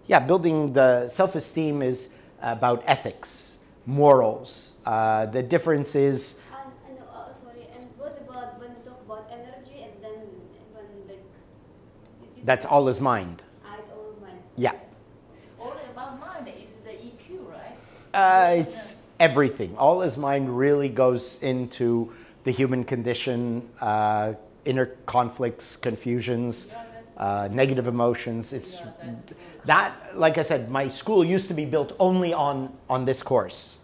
yeah, building the self-esteem is about ethics, morals. The difference is... And sorry, and what about when you talk about energy and then when like... That's all is mind. It's all mind. Yeah. All about mind is the EQ, right? It's everything. All is mind really goes into the human condition, inner conflicts, confusions, negative emotions. It's that, like I said, my school used to be built only on this course.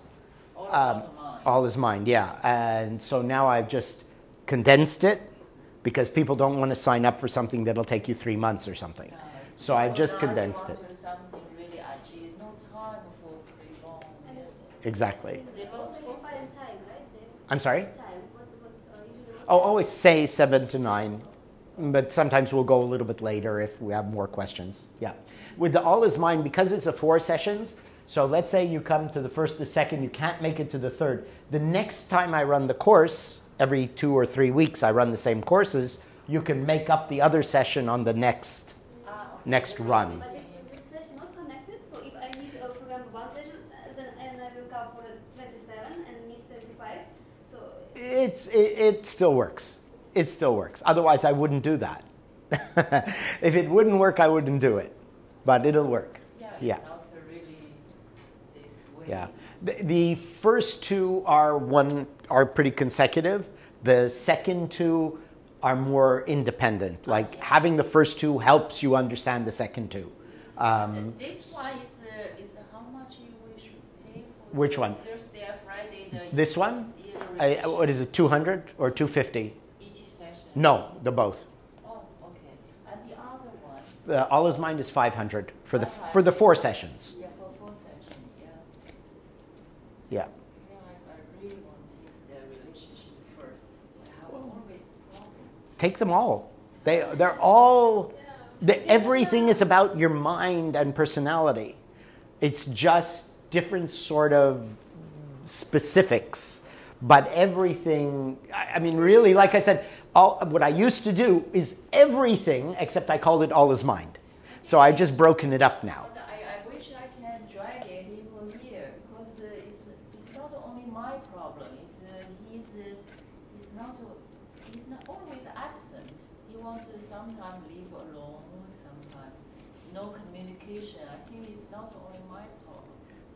All is mind, yeah. And so now I've just condensed it because people don't want to sign up for something that'll take you 3 months or something. So I've just condensed it. Something really achieve, no time for pretty long. Exactly. They also find time, right? I'm sorry? Time. Usually Oh, always say 7 to 9, but sometimes we'll go a little bit later if we have more questions. Yeah. With the All is Mind, because it's a 4 sessions, so let's say you come to the first, the second, you can't make it to the third. The next time I run the course, every 2 or 3 weeks I run the same courses, you can make up the other session on the next run. But is this session not connected? So if I miss, for example, one session, then and I will come for 27 and miss 25. So It still works. It still works. Otherwise, I wouldn't do that. If it wouldn't work, I wouldn't do it. But it'll work. Yeah. Not really this way. Yeah. The first 2 are pretty consecutive. The second 2 are more independent. Like having the first 2 helps you understand the second 2. This one is how much you wish pay for? Which one? Thursday or Friday. This one? What is it, 200 or 250? Each session. No, the both. Oh, okay. And the other one? All is mind is 500 for the 4 sessions. Yeah, for 4 sessions. Yeah. Yeah. Yeah, I really want to take the relationship first. I have always a problem. Take them all. They're all... everything is about your mind and personality. It's just different sort of specifics. But everything... I mean, really, like I said, what I used to do is everything, except I called it all is mind. So I've just broken it up now. But I wish I can drag him here because it's not only my problem. He's not always absent. He wants to sometimes live alone, sometimes no communication. I think it's not only my problem.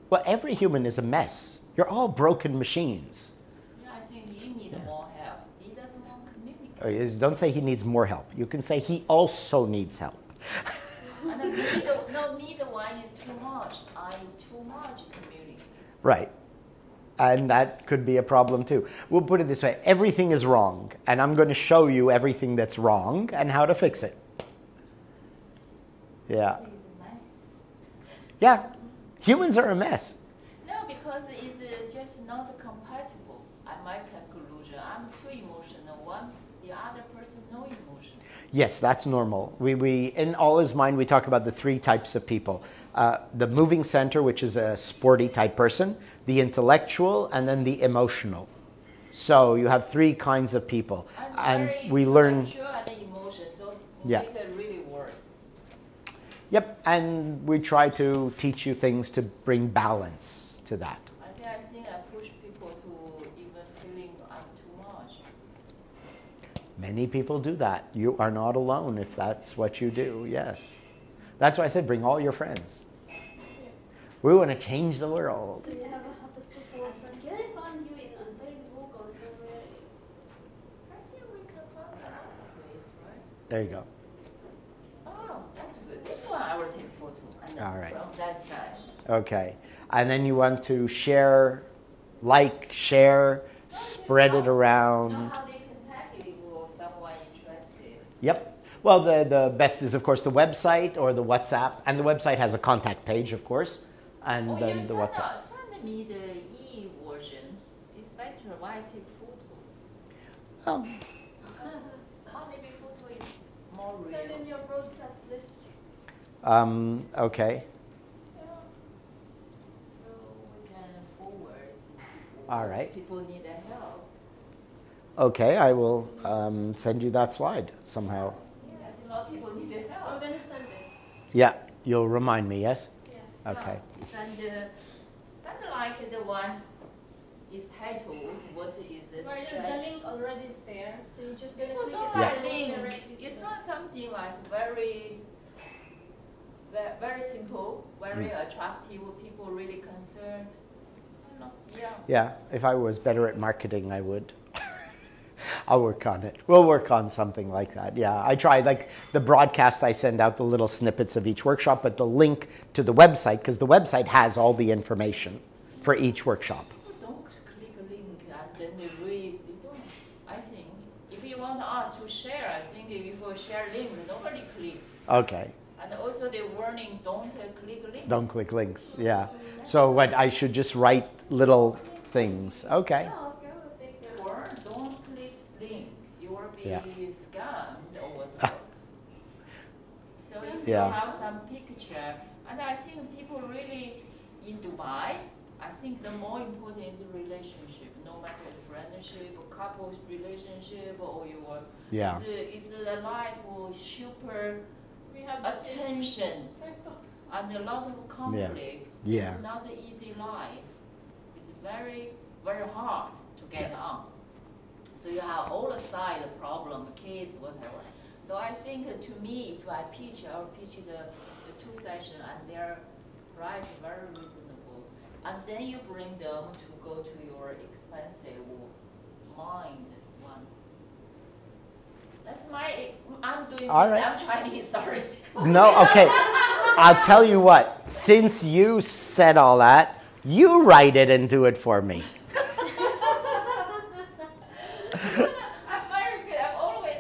Well, every human is a mess. You're all broken machines. Yeah, I think he needs more help. He doesn't want to communicate. Don't say he needs more help. You can say he also needs help. And neither one is too much. I'm too much communicate. Right. And that could be a problem too. We'll put it this way. Everything is wrong. And I'm going to show you everything that's wrong and how to fix it. Yeah. This is nice. Yeah. Humans are a mess. No, because it's just not compatible. At my conclusion, I'm too emotional. The other person no emotion. Yes, that's normal. We in All is Mind, we talk about the 3 types of people. The moving center, which is a sporty type person, the intellectual, and then the emotional. So you have 3 kinds of people. And we learn... And the emotion, so Yeah. make it really worse. Yep, and we try to teach you things to bring balance to that. I think I push people to even feeling I'm too much. Many people do that. You are not alone if that's what you do, yes. That's why I said bring all your friends. We want to change the world. so you have a support friends. find you on Facebook or somewhere? I think we can find another place, right? There you go. Oh, that's good. This one I will take photo and then All right. from that side. Okay. And then you want to share, share, spread it Know around. how they contact you if someone interested. Yep. Well, the best is, of course, the website or the WhatsApp. And the website has a contact page, of course. And Oh, then you the WhatsApp. send me the e-version. It's better. Why take photo? Oh, Maybe photo is more real. Send in your broadcast list. okay. Yeah. So we can forward. All right. People need help. Okay, I will send you that slide somehow. Yes, a lot of people need help. I'm going to send it. Yeah, you'll remind me, yes? Yes. Okay. Send like the one is titles. What is it? Or just the link already is there, so you're just going to People click don't it. Yeah. like link. directly to It's the- not something like very simple, very attractive. People really concerned. I don't know. Yeah. Yeah, if I was better at marketing, I would. I'll work on it. We'll work on something like that. Yeah, I tried. Like the broadcast, I send out the little snippets of each workshop, but the link to the website, because the website has all the information for each workshop. People don't click a link and then they read. They don't. I think if you want us to share, I think if you share link, nobody click. Okay, And also the warning, don't click link. don't click links. Yeah. So what, I should just write little things. Okay. Oh, okay, we'll take that. Or don't click link. You will be Yeah. scammed or whatever. So if Yeah. you have some picture, and I think people really in Dubai, I think the more important is relationship, no matter friendship, couples relationship, or your Yeah. it's a life of super We have the same attention typos. and a lot of conflict. Yeah. It's not an easy life. It's very, very hard to get on. So you have all the side problem, kids, whatever. So I think to me, if I pitch, I'll pitch the two session and their price very reasonable. And then you bring them to go to your expensive mind one. That's I'm doing All this, right. I'm Chinese, sorry. No, okay. I'll tell you what, since you said all that, you write it and do it for me. I'm very good.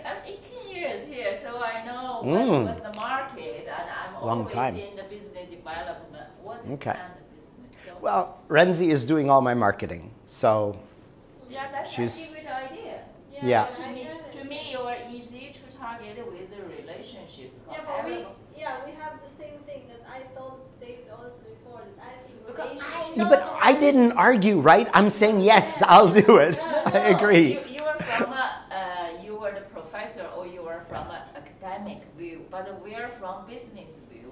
I'm 18 years here, so I know what's the market, and I'm Long always time. in the business development. What Okay. kind of business? So, Well, Renzi is doing all my marketing, so yeah, that's she's- a good idea. Yeah. To me, you are easy to target with a relationship. Yeah, but we have the same thing that I told David also before, that I think Because relationship. yeah, but I didn't argue, right? I'm saying yes, I'll do it. I agree. You are from you are the professor, or you are from an academic view, but we are from business view.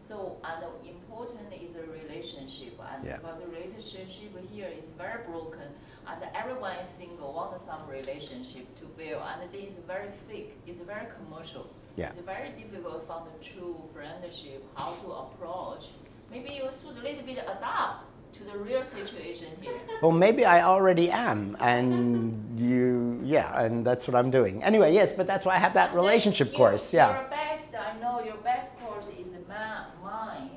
So, and the important is a relationship, and Yeah. because the relationship here is very broken, and everyone is single, wants some relationship to build, and it is very fake. It's very commercial. Yeah. It's very difficult to find a true friendship, how to approach. Maybe you should a little bit adapt to the real situation here. Well, maybe I already am, and and that's what I'm doing. Anyway, yes, but that's why I have that And then relationship you- course, yeah. Your best, I know your best course is mine.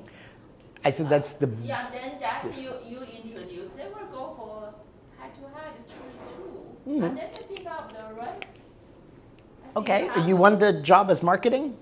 I said that's the, Yeah, then that's you introduce. They will go for head-to-head, true. Mhm. And then they pick up the rest. I think okay, have you to- want the job as marketing?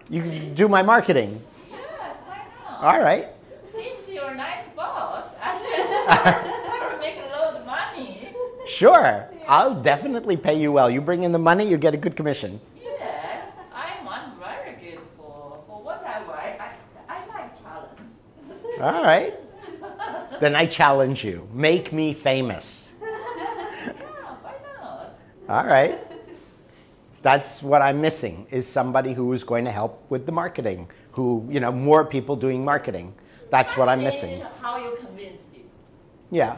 You can do my marketing. Yes, why not? All right. Seems you're a nice boss. And will make a load of money. Sure. I'll definitely pay you well. You bring in the money, you get a good commission. Yes, I'm very good for whatever. I like challenge. All right. Then I challenge you. Make me famous. Yeah, why not? All right. That's what I'm missing, is somebody who is going to help with the marketing, more people doing marketing. That's what I'm missing. How you convince people. Yeah.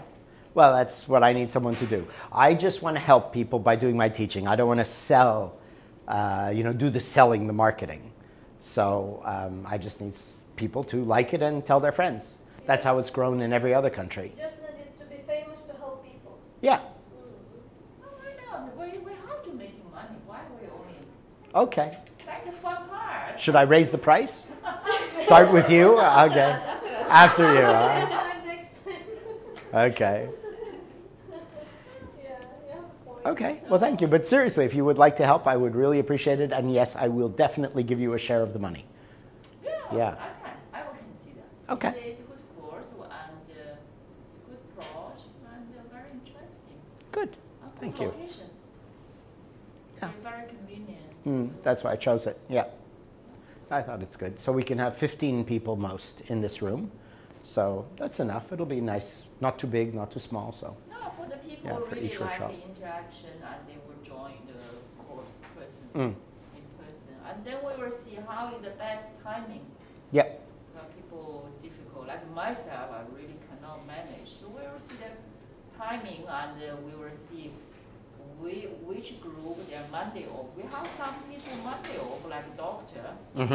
Well, that's what I need someone to do. I just want to help people by doing my teaching. I don't want to sell, do the selling, the marketing. So I just need people to like it and tell their friends. That's how it's grown in every other country. Just needed to be famous to help people. Yeah. Why not? We have to make money. Why we only? Okay. That's the fun part. Should I raise the price? Start with you? Okay. After you. Huh? Next time. Okay. Yeah, you have a point. Okay. Well, thank you. But seriously, if you would like to help, I would really appreciate it. And yes, I will definitely give you a share of the money. Yeah. I will consider. Okay. It's a good course and it's a good project and very interesting. Good. And Thank good you. location. Yeah. Very convenient. That's why I chose it. Yeah. I thought it's good. So we can have 15 people most in this room. So that's enough. It'll be nice. Not too big, not too small. So No, for the people Yeah, who for really each like workshop. the interaction and they will join the course Mm. in person. And then we will see how is the best timing. Yep. People difficult, like myself, I really cannot manage. So we will see the timing and we will see which group their Monday off. We have some people Monday off, like doctor, Mm-hmm.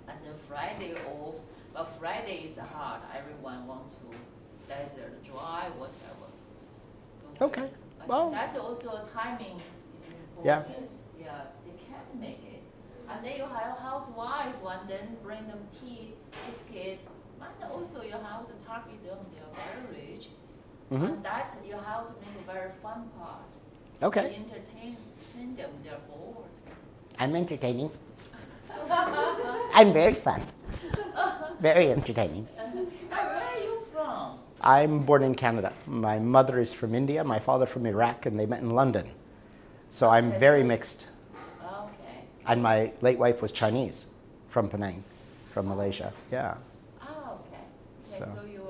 and then Friday off. But Friday is hard. Everyone wants to desert drive, whatever. So Okay. I think Well. that's also timing is Yeah. important. Yeah, they can't make it. And then you have a housewife and then bring them tea, biscuits. And also you have to target them, they're very rich. Mm-hmm. And that you have to make a very fun part. Okay. Entertain them, they're bored. I'm entertaining. I'm very fun. Very entertaining. Where are you from? I'm born in Canada. My mother is from India, my father from Iraq, and they met in London. So I'm Okay, very so- mixed. Okay. And my late wife was Chinese, from Penang, from Malaysia. Yeah. Oh, okay. Okay, So. so you